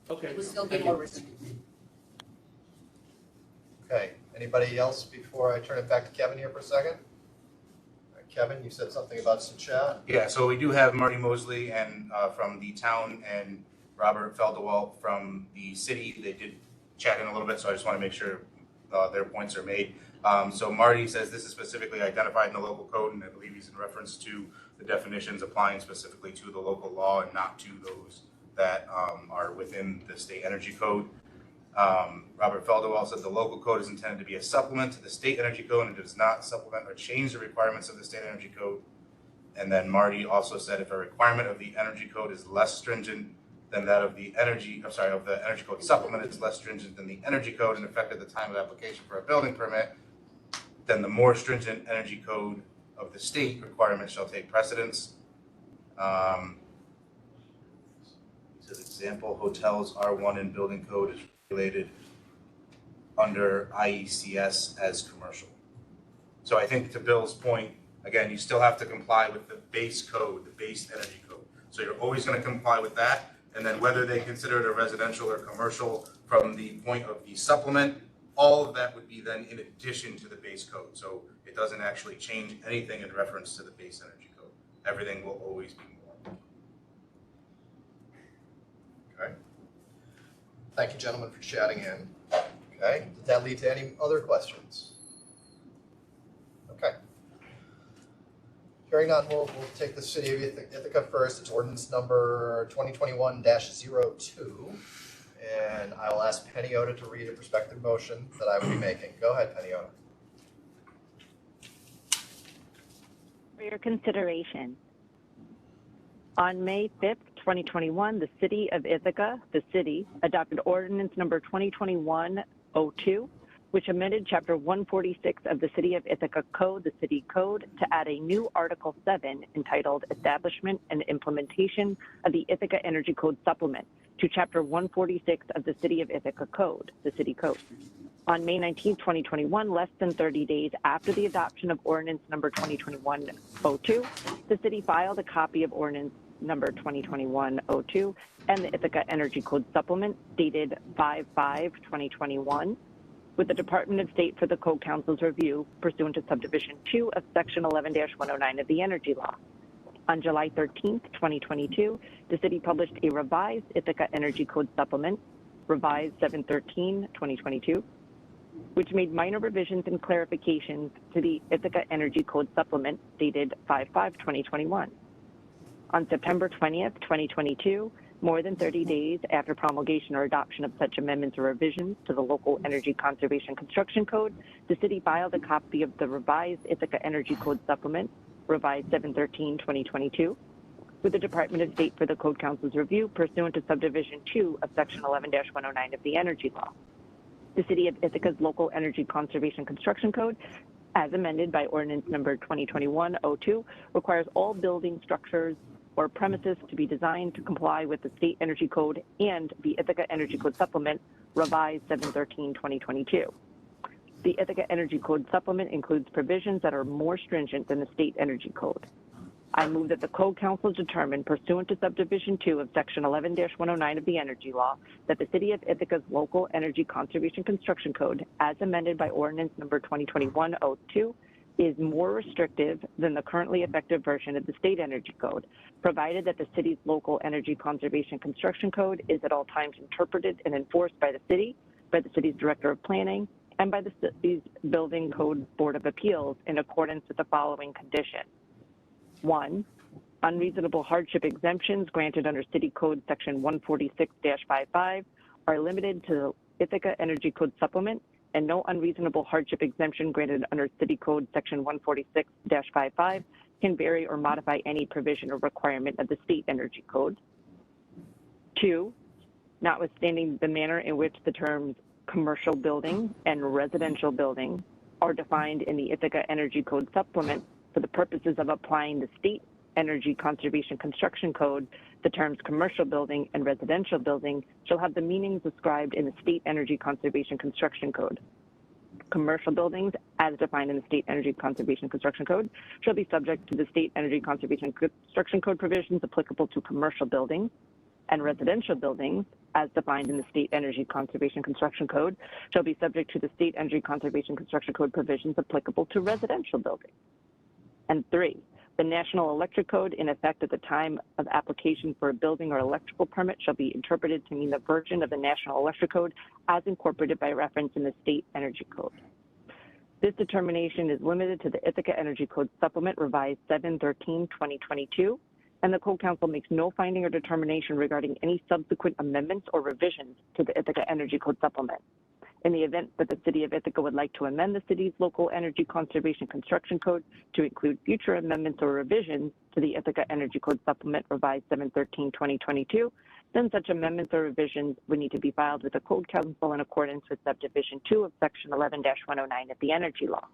Speaker 7: Okay.
Speaker 1: It will still be more restrictive.
Speaker 2: Okay, anybody else before I turn it back to Kevin here for a second? All right, Kevin, you said something about some chat.
Speaker 4: Yeah, so we do have Marty Mosley and from the town and Robert Feldewalt from the city. They did chat in a little bit, so I just want to make sure their points are made. So Marty says this is specifically identified in the local code, and I believe he's in reference to the definitions applying specifically to the local law and not to those that are within the state energy code. Robert Feldewalt said the local code is intended to be a supplement to the state energy code and does not supplement or change the requirements of the state energy code. And then Marty also said if a requirement of the energy code is less stringent than that of the energy code supplement, it's less stringent than the energy code in effect at the time of application for a building permit, then the more stringent energy code of the state requirement shall take precedence. He says example, hotels R1 in building code is regulated under IECS as commercial. So I think to Bill's point, again, you still have to comply with the base code, the base energy code. So you're always going to comply with that. And then whether they consider it a residential or commercial from the point of the supplement, all of that would be then in addition to the base code. So it doesn't actually change anything in reference to the base energy code. Everything will always be more.
Speaker 2: Okay. Thank you, gentlemen, for chatting in. Okay, did that lead to any other questions? Okay. Hearing none, we'll take the city of Ithaca first. It's ordinance number 2021-02. And I will ask Penny Oda to read a prospective motion that I will be making. Go ahead, Penny Oda.
Speaker 6: For your consideration, on May 5th, 2021, the city of Ithaca, the city, adopted ordinance number 2021-02, which amended Chapter 146 of the City of Ithaca Code, the City Code, to add a new Article 7 entitled Establishment and Implementation of the Ithaca Energy Code Supplement to Chapter 146 of the City of Ithaca Code, the City Code. On May 19, 2021, less than 30 days after the adoption of ordinance number 2021-02, the city filed a copy of ordinance number 2021-02 and the Ithaca Energy Code Supplement dated 5/5/2021 with the Department of State for the Code Council's review pursuant to Subdivision 2 of Section 11-109 of the Energy Law. On July 13, 2022, the city published a revised Ithaca Energy Code Supplement, revised 7/13/2022, which made minor revisions and clarifications to the Ithaca Energy Code Supplement dated 5/5/2021. On September 20th, 2022, more than 30 days after promulgation or adoption of such amendments or revisions to the local energy conservation construction code, the city filed a copy of the revised Ithaca Energy Code Supplement, revised 7/13/2022, with the Department of State for the Code Council's review pursuant to Subdivision 2 of Section 11-109 of the Energy Law. The City of Ithaca's Local Energy Conservation Construction Code, as amended by Ordinance Number 2021-02, requires all building structures or premises to be designed to comply with the State Energy Code and the Ithaca Energy Code Supplement, revised 7/13/2022. The Ithaca Energy Code Supplement includes provisions that are more stringent than the State Energy Code. I move that the Code Council determine, pursuant to Subdivision 2 of Section 11-109 of the Energy Law, that the City of Ithaca's Local Energy Conservation Construction Code, as amended by Ordinance Number 2021-02, is more restrictive than the currently effective version of the State Energy Code, provided that the city's Local Energy Conservation Construction Code is at all times interpreted and enforced by the city's Director of Planning, and by the city's Building Code Board of Appeals in accordance with the following conditions. 1, unreasonable hardship exemptions granted under City Code Section 146-55 are limited to the Ithaca Energy Code Supplement, and no unreasonable hardship exemption granted under City Code Section 146-55 can vary or modify any provision or requirement of the State Energy Code. 2, notwithstanding the manner in which the terms commercial building, and residential building are defined in the Ithaca Energy Code Supplement for the purposes of applying the State Energy Conservation Construction Code. The terms commercial building and residential building shall have the meanings described in the State Energy Conservation Construction Code. Commercial buildings, as defined in the State Energy Conservation Construction Code, shall be subject to the State Energy Conservation Construction Code provisions applicable to commercial buildings, and residential buildings, as defined in the State Energy Conservation Construction Code, shall be subject to the State Energy Conservation Construction Code provisions applicable to residential buildings. And 3, the National Electric Code in effect at the time of application for a building or electrical permit shall be interpreted to mean the version of the National Electric Code as incorporated by reference in the State Energy Code. This determination is limited to the Ithaca Energy Code Supplement revised 7/13/2022, and the Code Council makes no finding or determination regarding any subsequent amendments or revisions to the Ithaca Energy Code Supplement. In the event that the City of Ithaca would like to amend the city's local energy conservation construction code to include future amendments or revisions to the Ithaca Energy Code Supplement revised 7/13/2022, then such amendments or revisions would need to be filed with the Code Council in accordance with Subdivision 2 of Section 11-109 of the Energy Law.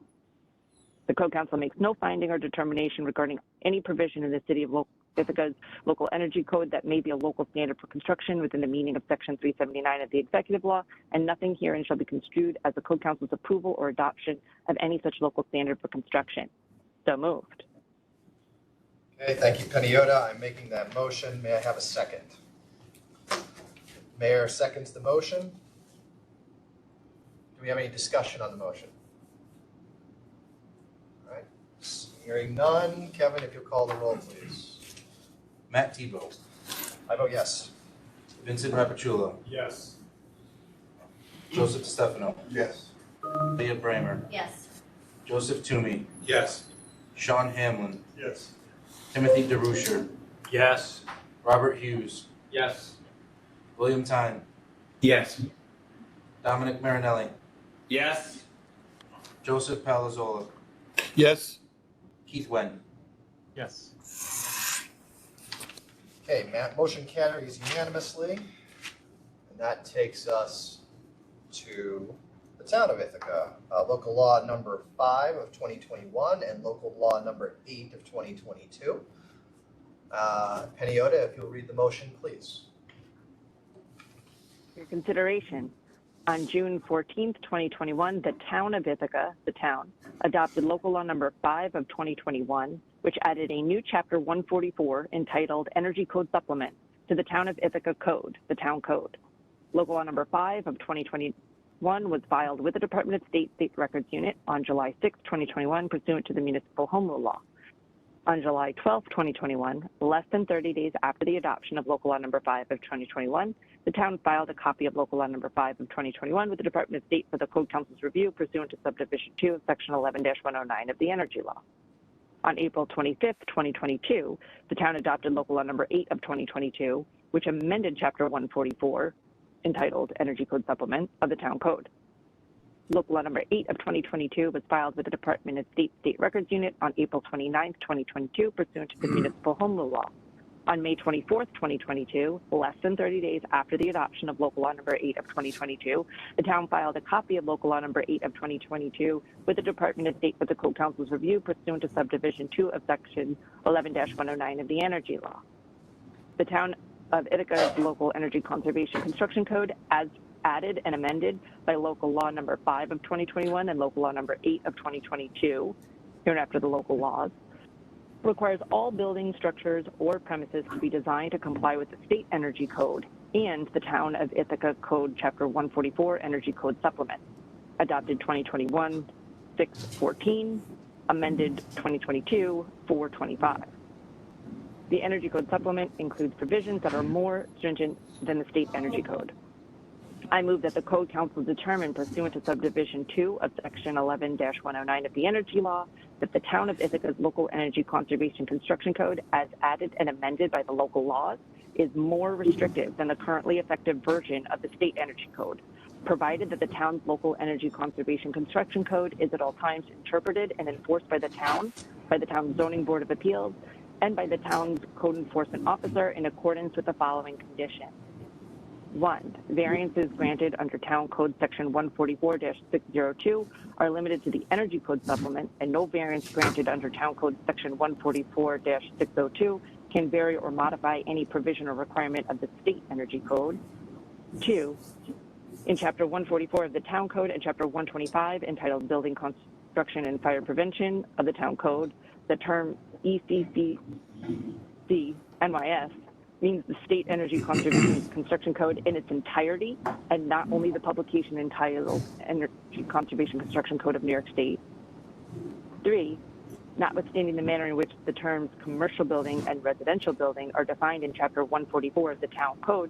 Speaker 6: The Code Council makes no finding or determination regarding any provision in the City of Ithaca's local energy code that may be a local standard for construction within the meaning of Section 379 of the Executive Law, and nothing herein shall be construed as the Code Council's approval or adoption of any such local standard for construction. So moved.
Speaker 2: Okay, thank you, Penny Yoda. I'm making that motion. May I have a second? Mayor seconds the motion. Do we have any discussion on the motion? All right, hearing none. Kevin, if you'll call the roll, please.
Speaker 4: Matt Tebow,
Speaker 2: I vote yes.
Speaker 4: Vincent Rappaciulo,
Speaker 3: Yes.
Speaker 4: Joseph Stefano,
Speaker 9: Yes.
Speaker 4: Leah Bramer,
Speaker 8: Yes.
Speaker 4: Joseph Toomey,
Speaker 7: Yes.
Speaker 4: Sean Hamlin,
Speaker 9: Yes.
Speaker 4: Timothy DeRuscher,
Speaker 3: Yes.
Speaker 4: Robert Hughes,
Speaker 3: Yes.
Speaker 4: William Tyne,
Speaker 7: Yes.
Speaker 4: Dominic Marinelli,
Speaker 3: Yes.
Speaker 4: Joseph Palazzola,
Speaker 7: Yes.
Speaker 4: Keith Wen.
Speaker 5: Yes.
Speaker 2: Okay, Matt, motion carries unanimously. And that takes us to the town of Ithaca, local law number 5 of 2021 and local law number 8 of 2022. Penny Yoda, if you'll read the motion, please.
Speaker 6: For your consideration, on June 14th, 2021, the town of Ithaca, the town, adopted local law number 5 of 2021, which added a new chapter 144 entitled Energy Code Supplement to the town of Ithaca Code, the town code. Local law number 5 of 2021 was filed with the Department of State Records Unit on July 6, 2021, pursuant to the Municipal Home Rule Law. On July 12, 2021, less than 30 days after the adoption of local law number 5 of 2021, the town filed a copy of local law number 5 of 2021 with the Department of State for the Code Council's review pursuant to Subdivision 2 of Section 11-109 of the Energy Law. On April 25, 2022, the town adopted local law number 8 of 2022, which amended Chapter 144, entitled Energy Code Supplement of the Town Code. Local law number 8 of 2022 was filed with the Department of State Records Unit on April 29, 2022, pursuant to the Municipal Home Rule Law. On May 24, 2022, less than 30 days after the adoption of local law number 8 of 2022, the town filed a copy of local law number 8 of 2022 with the Department of State for the Code Council's review pursuant to Subdivision 2 of Section 11-109 of the Energy Law. The town of Ithaca's local energy conservation construction code, as added and amended by local law number 5 of 2021 and local law number 8 of 2022, hereinafter the local laws, requires all building structures or premises to be designed to comply with the State Energy Code and the Town of Ithaca Code Chapter 144 Energy Code Supplement, adopted 2021 6/14, amended 2022 4/25. The Energy Code Supplement includes provisions that are more stringent than the State Energy Code. I move that the Code Council determine pursuant to Subdivision 2 of Section 11-109 of the Energy Law that the Town of Ithaca's local energy conservation construction code, as added and amended by the local laws, is more restrictive than the currently effective version of the State Energy Code, provided that the town's local energy conservation construction code is at all times interpreted and enforced by the town's Zoning Board of Appeals, and by the town's code enforcement officer in accordance with the following conditions. 1. Variances granted under Town Code Section 144-602 are limited to the Energy Code supplement, and no variance granted under Town Code Section 144-602 can vary or modify any provision or requirement of the State Energy Code. 2. In Chapter 144 of the Town Code and Chapter 125, entitled Building Construction and Fire Prevention of the Town Code, the term ECC/NYS means the State Energy Conservation Construction Code in its entirety, and not only the publication entitled Energy Conservation Construction Code of New York State. 3. Notwithstanding the manner in which the terms commercial building and residential building are defined in Chapter 144 of the Town Code,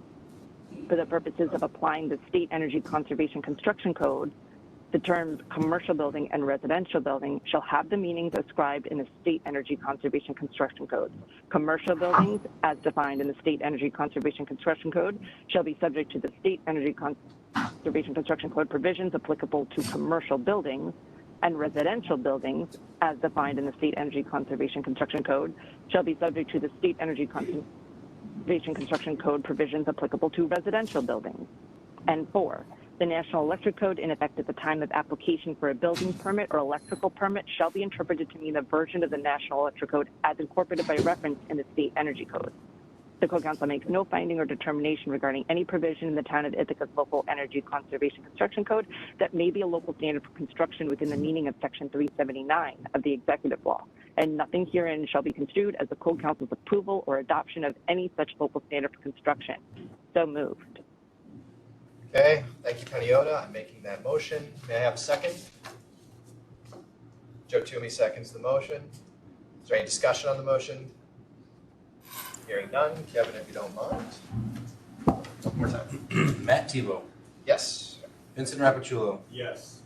Speaker 6: for the purposes of applying the State Energy Conservation Construction Code, the terms commercial building and residential building shall have the meanings ascribed in the State Energy Conservation Construction Code. Commercial buildings, as defined in the State Energy Conservation Construction Code, shall be subject to the State Energy Conservation Construction Code provisions applicable to commercial buildings, and residential buildings, as defined in the State Energy Conservation Construction Code, shall be subject to the State Energy Conservation Construction Code provisions applicable to residential buildings. And 4, the National Electric Code, in effect at the time of application for a building permit or electrical permit, shall be interpreted to mean the version of the National Electric Code as incorporated by reference in the State Energy Code. The Code Council makes no finding or determination regarding any provision in the Town of Ithaca's Local Energy Conservation Construction Code that may be a local standard for construction within the meaning of Section 379 of the Executive Law, and nothing herein shall be construed as the Code Council's approval or adoption of any such local standard for construction. So moved.
Speaker 2: Okay, thank you, Peniota. I'm making that motion. May I have a second? Joe Toomey seconds the motion. Is there any discussion on the motion? Hearing none. Kevin, if you don't mind. One more time.
Speaker 4: Matt Tebow,
Speaker 2: Yes.
Speaker 4: Vincent Rappaciulo,
Speaker 3: Yes.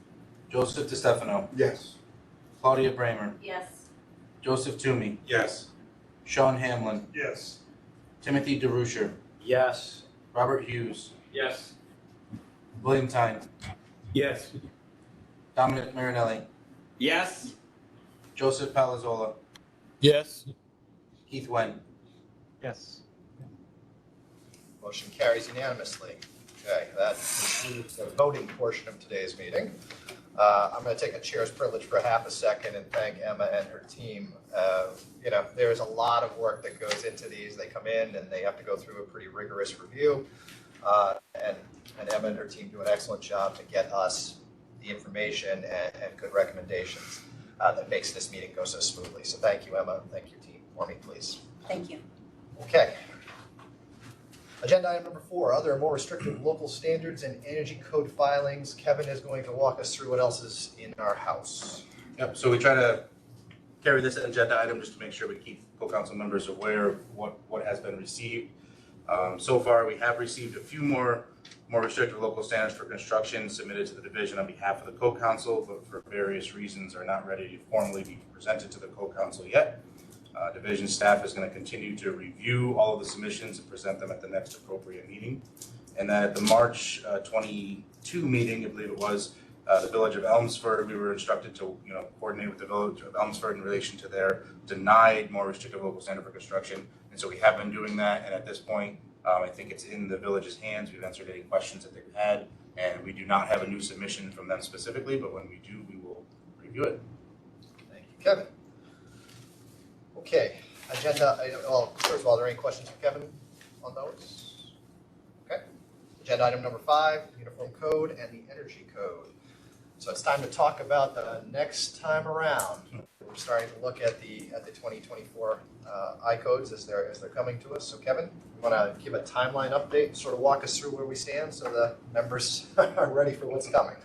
Speaker 4: Joseph DeStefano,
Speaker 9: Yes.
Speaker 4: Claudia Bramer,
Speaker 8: Yes.
Speaker 4: Joseph Toomey,
Speaker 7: Yes.
Speaker 4: Sean Hamlin,
Speaker 9: Yes.
Speaker 4: Timothy DeRuscher,
Speaker 10: Yes.
Speaker 4: Robert Hughes,
Speaker 3: Yes.
Speaker 4: William Tyne,
Speaker 7: Yes.
Speaker 4: Dominic Marinelli,
Speaker 10: Yes.
Speaker 4: Joseph Palazzola,
Speaker 10: Yes.
Speaker 4: Keith Wen.
Speaker 5: Yes.
Speaker 2: Motion carries unanimously. Okay, that concludes the voting portion of today's meeting. I'm going to take a chair's privilege for half a second and thank Emma and her team. There is a lot of work that goes into these. They come in and they have to go through a pretty rigorous review. And Emma and her team do an excellent job to get us the information and good recommendations that makes this meeting go so smoothly. So thank you, Emma. Thank you, team. For me, please.
Speaker 1: Thank you.
Speaker 2: Okay. Agenda item number 4, other more restrictive local standards and energy code filings. Kevin is going to walk us through what else is in our house.
Speaker 4: Yep, so we try to carry this agenda item just to make sure we keep co-council members aware of what has been received. So far, we have received a few more restrictive local standards for construction submitted to the division on behalf of the co-council, but for various reasons are not ready to formally be presented to the co-council yet. Division staff is going to continue to review all of the submissions and present them at the next appropriate meeting. And then at the March 22 meeting, I believe it was, the Village of Elmsford, we were instructed to coordinate with the Village of Elmsford in relation to their denied more restrictive local standard for construction. And so we have been doing that, and at this point, I think it's in the village's hands. We've answered any questions that they've had, and we do not have a new submission from them specifically, but when we do, we will review it.
Speaker 2: Thank you, Kevin. Okay, agenda item, well, first of all, are there any questions for Kevin on those? Okay. Agenda item number 5, Uniform Code and the Energy Code. So it's time to talk about the next time around. We're starting to look at the 2024 I-codes as they're coming to us. So Kevin, you want to give a timeline update, sort of walk us through where we stand so the members are ready for what's coming.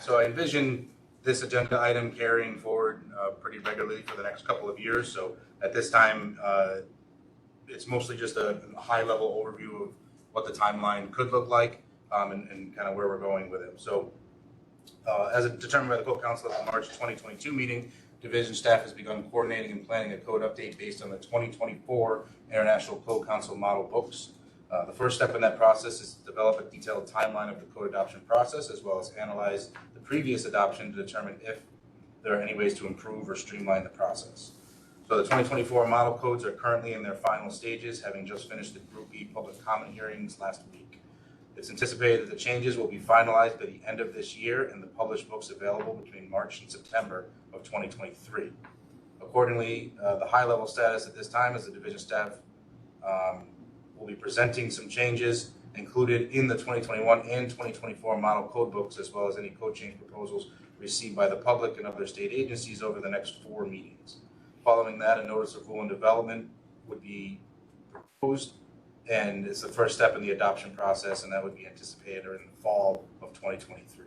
Speaker 4: So I envision this agenda item carrying forward pretty regularly for the next couple of years. So at this time, it's mostly just a high-level overview of what the timeline could look like and kind of where we're going with it. So as determined by the Code Council at the March 2022 meeting, division staff has begun coordinating and planning a code update based on the 2024 International Code Council model books. The first step in that process is to develop a detailed timeline of the code adoption process, as well as analyze the previous adoption to determine if there are any ways to improve or streamline the process. So the 2024 model codes are currently in their final stages, having just finished the Group E public comment hearings last week. It's anticipated that the changes will be finalized by the end of this year and the published books available between March and September of 2023. Accordingly, the high-level status at this time is the division staff will be presenting some changes included in the 2021 and 2024 model code books, as well as any code change proposals received by the public and other state agencies over the next 4 meetings. Following that, a notice of rule and development would be proposed, and it's the first step in the adoption process, and that would be anticipated in the fall of 2023.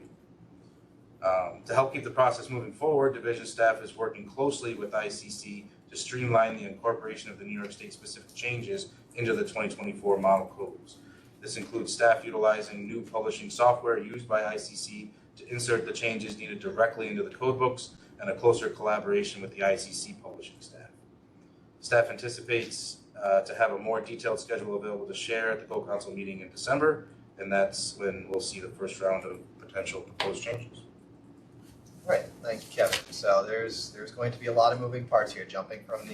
Speaker 4: To help keep the process moving forward, division staff is working closely with ICC to streamline the incorporation of the New York State specific changes into the 2024 model codes. This includes staff utilizing new publishing software used by ICC to insert the changes needed directly into the code books and a closer collaboration with the ICC publishing staff. Staff anticipates to have a more detailed schedule available to share at the co-council meeting in December, and that's when we'll see the first round of potential proposed changes.
Speaker 2: All right, thank you, Kevin. So there's going to be a lot of moving parts here, jumping from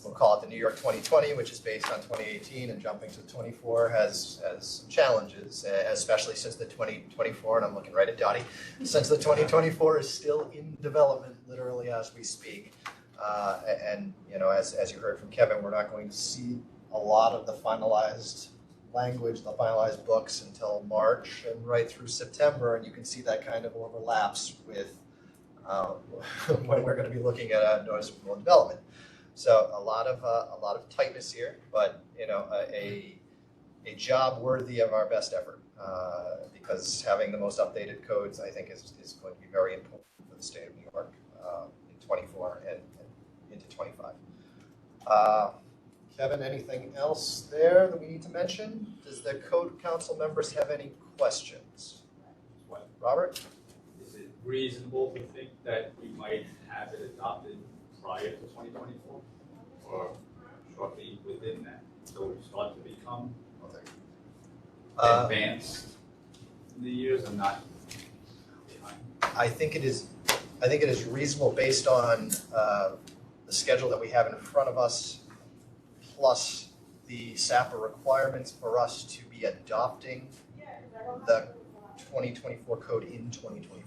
Speaker 2: we'll call it the New York 2020, which is based on 2018, and jumping to 24 has some challenges, especially since the 2024, and I'm looking right at Dottie, since the 2024 is still in development literally as we speak. And you know, as you heard from Kevin, we're not going to see a lot of the finalized language, the finalized books until March and right through September, and you can see that kind of overlaps with when we're going to be looking at a notice of rule and development. So a lot of tightness here, but you know, a job worthy of our best effort, because having the most updated codes, I think, is going to be very important for the state of New York in 24 and into 25. Kevin, anything else there that we need to mention? Does the code council members have any questions? Robert?
Speaker 3: Is it reasonable to think that we might have it adopted prior to 2024 or shortly within that, so we start to become advanced in the years and not behind?
Speaker 2: I think it is reasonable based on the schedule that we have in front of us, plus the SAPA requirements for us to be adopting the 2024 code in 2024.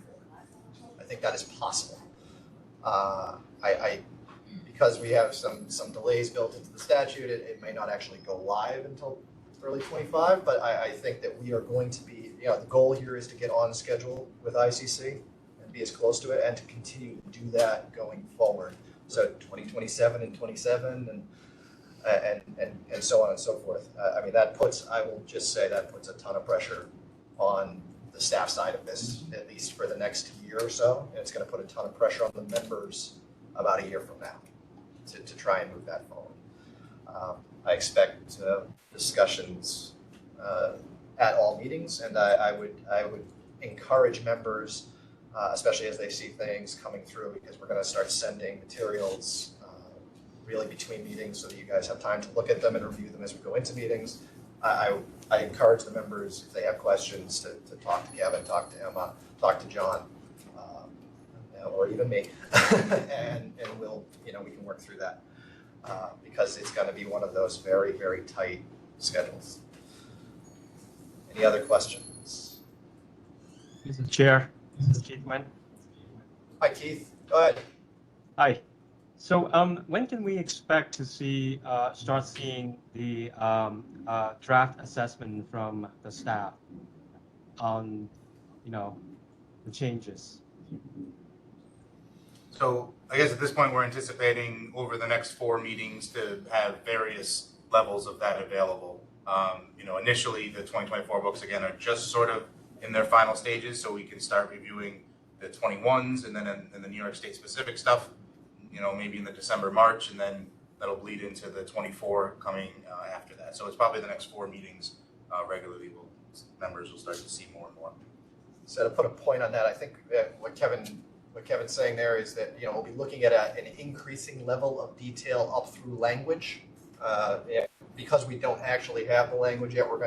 Speaker 2: I think that is possible. Because we have some delays built into the statute, it may not actually go live until early 25, but I think that we are going to be, you know, the goal here is to get on schedule with ICC and be as close to it and to continue to do that going forward. So 2027 and 27 and so on and so forth. I mean, I will just say that puts a ton of pressure on the staff side of this, at least for the next year or so. And it's going to put a ton of pressure on the members about a year from now to try and move that forward. I expect discussions at all meetings, and I would encourage members, especially as they see things coming through, because we're going to start sending materials really between meetings so that you guys have time to look at them and review them as we go into meetings. I encourage the members, if they have questions, to talk to Kevin, talk to Emma, talk to John, or even me, and we can work through that because it's going to be one of those very, very tight schedules. Any other questions?
Speaker 5: Mr. Chair, Mr. Keithman.
Speaker 2: Hi, Keith. Go ahead.
Speaker 5: Hi. So when can we expect to start seeing the draft assessment from the staff on, the changes?
Speaker 4: So I guess at this point, we're anticipating over the next 4 meetings to have various levels of that available. Initially, the 2024 books, again, are just sort of in their final stages, so we can start reviewing the 21s and then in the New York State specific stuff, maybe in the December, March, and then that'll bleed into the 24 coming after that. So it's probably the next 4 meetings regularly. Members will start to see more and more.
Speaker 2: So to put a point on that, I think what Kevin's saying there is that we'll be looking at an increasing level of detail up through language. Because we don't actually have the language yet, we're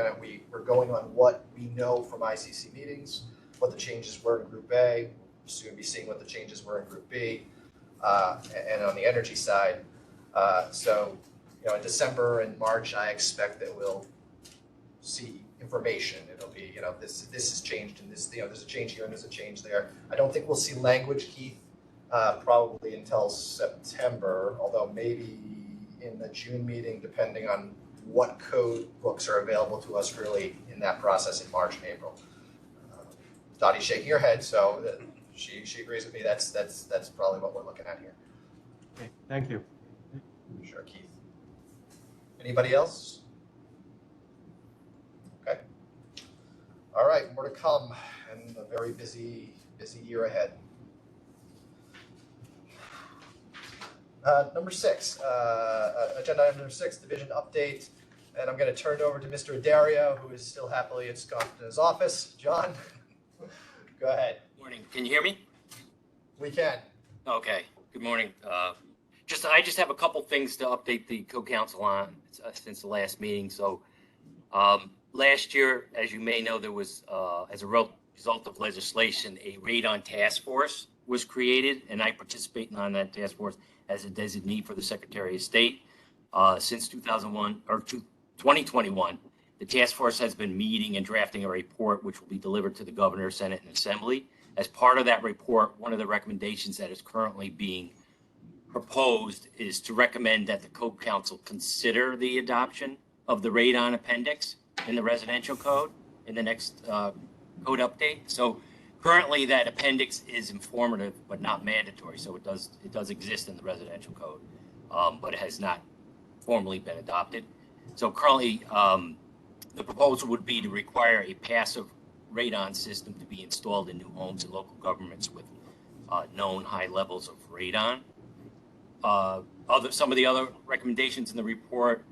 Speaker 2: going on what we know from ICC meetings, what the changes were in Group A. We'll soon be seeing what the changes were in Group B, and on the energy side. So in December and March, I expect that we'll see information. It'll be, this has changed and this, there's a change here and there's a change there. I don't think we'll see language, Keith, probably until September, although maybe in the June meeting, depending on what code books are available to us really in that process in March and April. Dottie's shaking her head, so she agrees with me. That's probably what we're looking at here.
Speaker 5: Okay, thank you.
Speaker 2: Sure, Keith. Anybody else? Okay. All right, more to come and a very busy year ahead. Number 6, agenda item number 6, division update. And I'm going to turn it over to Mr. Adario, who is still happily ensconced in his office. John, go ahead.
Speaker 11: Morning. Can you hear me?
Speaker 2: We can.
Speaker 11: Okay. Good morning. I just have a couple things to update the co-counsel on since the last meeting. So last year, as you may know, there was, as a result of legislation, a Radon task force was created, and I participate on that task force as a designee for the Secretary of State. Since 2021, the task force has been meeting and drafting a report which will be delivered to the Governor, Senate, and Assembly. As part of that report, one of the recommendations that is currently being proposed is to recommend that the co-counsel consider the adoption of the Radon Appendix in the residential code in the next code update. So currently that appendix is informative but not mandatory, so it does exist in the residential code, but it has not formally been adopted. So currently the proposal would be to require a passive radon system to be installed in new homes and local governments with known high levels of radon. Some of the other recommendations in the report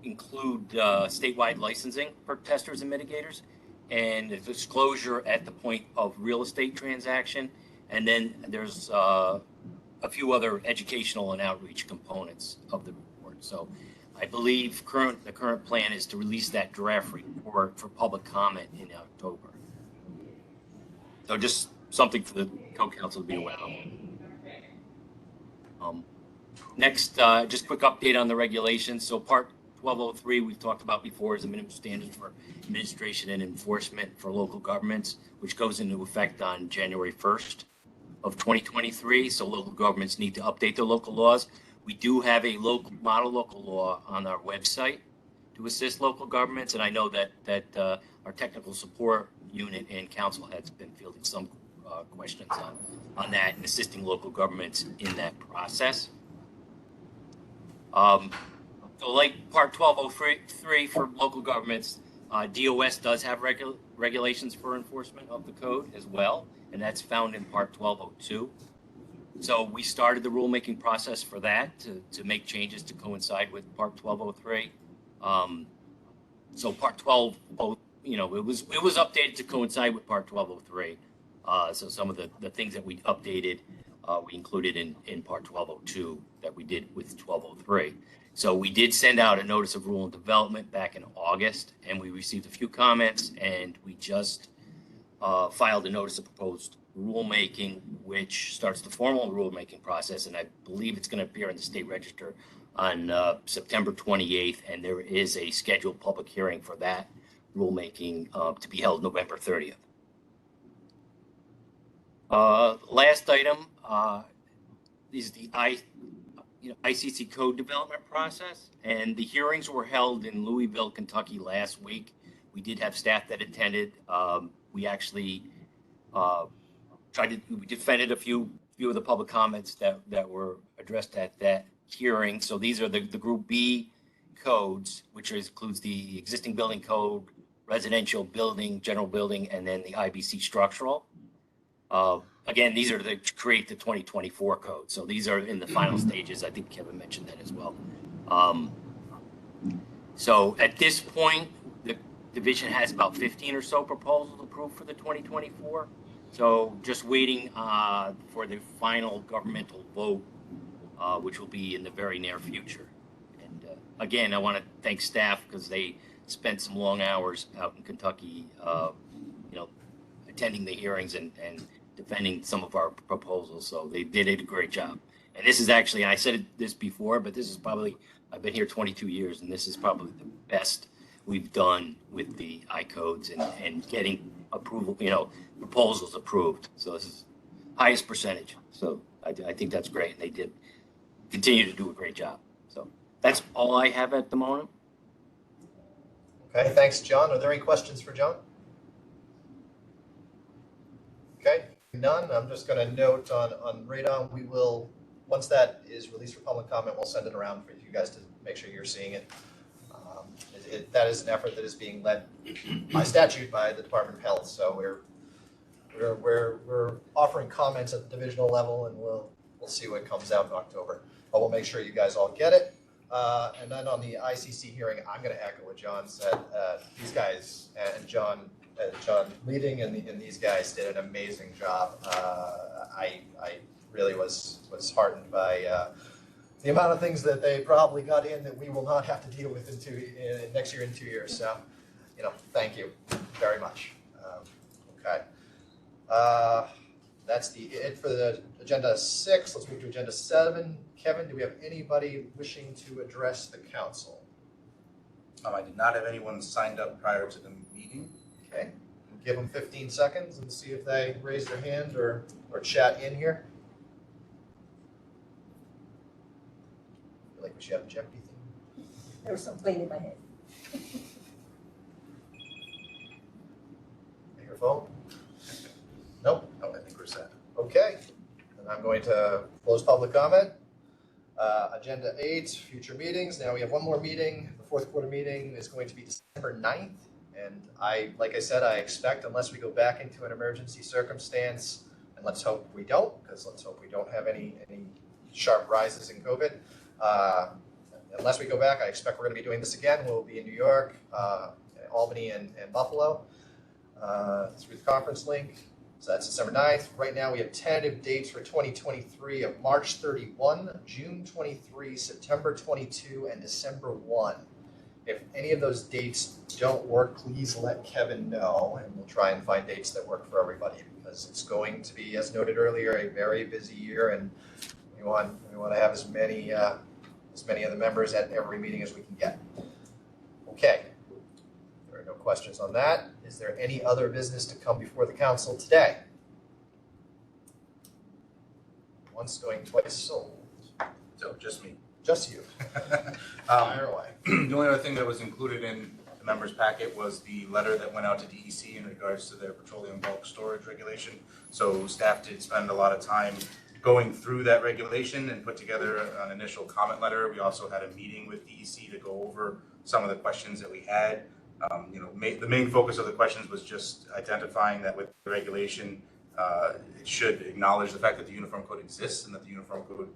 Speaker 11: include statewide licensing for testers and mitigators, and a disclosure at the point of real estate transaction. And then there's a few other educational and outreach components of the report. So I believe the current plan is to release that draft report for public comment in October. So just something for the co-counsel to be aware of. Next, just quick update on the regulations. So Part 1203 we've talked about before is the minimum standards for administration and enforcement for local governments, which goes into effect on January 1st of 2023. So local governments need to update their local laws. We do have a model local law on our website to assist local governments, and I know that our technical support unit and council has been fielding some questions on that and assisting local governments in that process. So like Part 1203 for local governments, DOS does have regulations for enforcement of the code as well, and that's found in Part 1202. So we started the rulemaking process for that to make changes to coincide with Part 1203. So Part 12, it was updated to coincide with Part 1203. So some of the things that we updated, we included in Part 1202 that we did with 1203. So we did send out a notice of rule and development back in August, and we received a few comments, and we just filed a notice of proposed rulemaking, which starts the formal rulemaking process, and I believe it's going to appear in the State Register on September 28th, and there is a scheduled public hearing for that rulemaking to be held November 30th. Last item is the ICC code development process, and the hearings were held in Louisville, Kentucky last week. We did have staff that attended. We actually we defended a few of the public comments that were addressed at that hearing. So these are the Group B codes, which includes the existing building code, residential building, general building, and then the IBC structural. Again, these are to create the 2024 code. So these are in the final stages. I think Kevin mentioned that as well. So at this point, the division has about 15 or so proposals approved for the 2024. So just waiting for the final governmental vote, which will be in the very near future. And again, I want to thank staff because they spent some long hours out in Kentucky, attending the hearings and defending some of our proposals. So they did a great job. And this is actually, I said this before, but this is probably, I've been here 22 years, and this is probably the best we've done with the I-codes and getting approval, proposals approved. So this is highest percentage. So I think that's great. They did continue to do a great job. So that's all I have at the moment.
Speaker 2: Okay, thanks, John. Are there any questions for John? Okay, none. I'm just going to note on Radon, we will, once that is released for public comment, we'll send it around for you guys to make sure you're seeing it. That is an effort that is being led by statute by the Department of Health. So we're offering comments at the divisional level, and we'll see what comes out in October. But we'll make sure you guys all get it. And then on the ICC hearing, I'm going to echo what John said. These guys and John leading and these guys did an amazing job. I really was heartened by the amount of things that they probably got in that we will not have to deal with next year in 2 years. So, thank you very much. Okay. That's it for the agenda 6. Let's move to agenda 7. Kevin, do we have anybody wishing to address the council?
Speaker 4: I did not have anyone signed up prior to the meeting.
Speaker 2: Okay. We'll give them 15 seconds and see if they raise their hand or chat in here. I feel like we should have a Jeopardy theme.
Speaker 1: There was something in my head.
Speaker 2: Microphone? Nope.
Speaker 4: No, I think we're set.
Speaker 2: Okay. And I'm going to close public comment. Agenda 8, future meetings. Now we have one more meeting. The fourth quarter meeting is going to be December 9th. And like I said, I expect, unless we go back into an emergency circumstance, and let's hope we don't, because let's hope we don't have any sharp rises in COVID. Unless we go back, I expect we're going to be doing this again. We'll be in New York, Albany, and Buffalo through the conference link. So that's December 9th. Right now we have tentative dates for 2023 of March 31, June 23, September 22, and December 1. If any of those dates don't work, please let Kevin know, and we'll try and find dates that work for everybody, because it's going to be, as noted earlier, a very busy year, and we want to have as many of the members at every meeting as we can get. Okay. There are no questions on that. Is there any other business to come before the council today? Once, going twice, sold.
Speaker 4: So just me.
Speaker 2: Just you. Fire away.
Speaker 4: The only other thing that was included in the members' packet was the letter that went out to DEC in regards to their petroleum bulk storage regulation. So staff did spend a lot of time going through that regulation and put together an initial comment letter. We also had a meeting with DEC to go over some of the questions that we had. The main focus of the questions was just identifying that with the regulation, it should acknowledge the fact that the Uniform Code exists and that the Uniform Code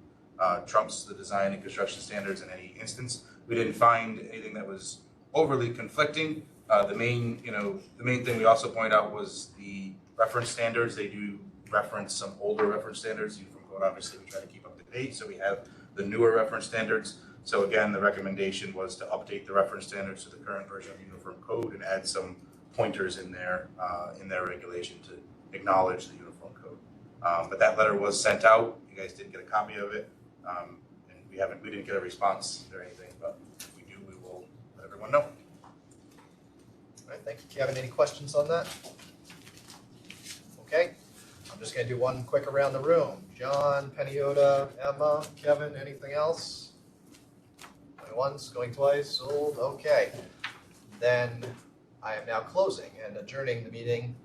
Speaker 4: trumps the design and construction standards in any instance. We didn't find anything that was overly conflicting. The main thing we also pointed out was the reference standards. They do reference some older reference standards. Uniform Code, obviously, we try to keep up to date, so we have the newer reference standards. So again, the recommendation was to update the reference standards to the current version of the Uniform Code and add some pointers in their regulation to acknowledge the Uniform Code. But that letter was sent out. You guys did get a copy of it, and we didn't get a response or anything. But if we do, we will let everyone know.
Speaker 2: All right, thank you, Kevin. Any questions on that? Okay, I'm just going to do one quick around the room. John, Peniota, Emma, Kevin, anything else? Going once, going twice, sold. Okay, then I am now closing and adjourning the meeting.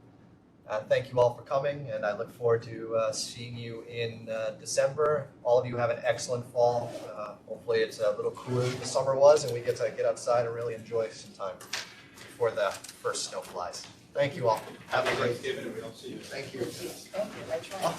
Speaker 2: Thank you all for coming, and I look forward to seeing you in December. All of you have an excellent fall. Hopefully it's a little cooler than the summer was, and we get to get outside and really enjoy some time before the first snow flies. Thank you all. Have a great day.
Speaker 3: We don't see you.
Speaker 2: Thank you.
Speaker 1: Thank you. I tried.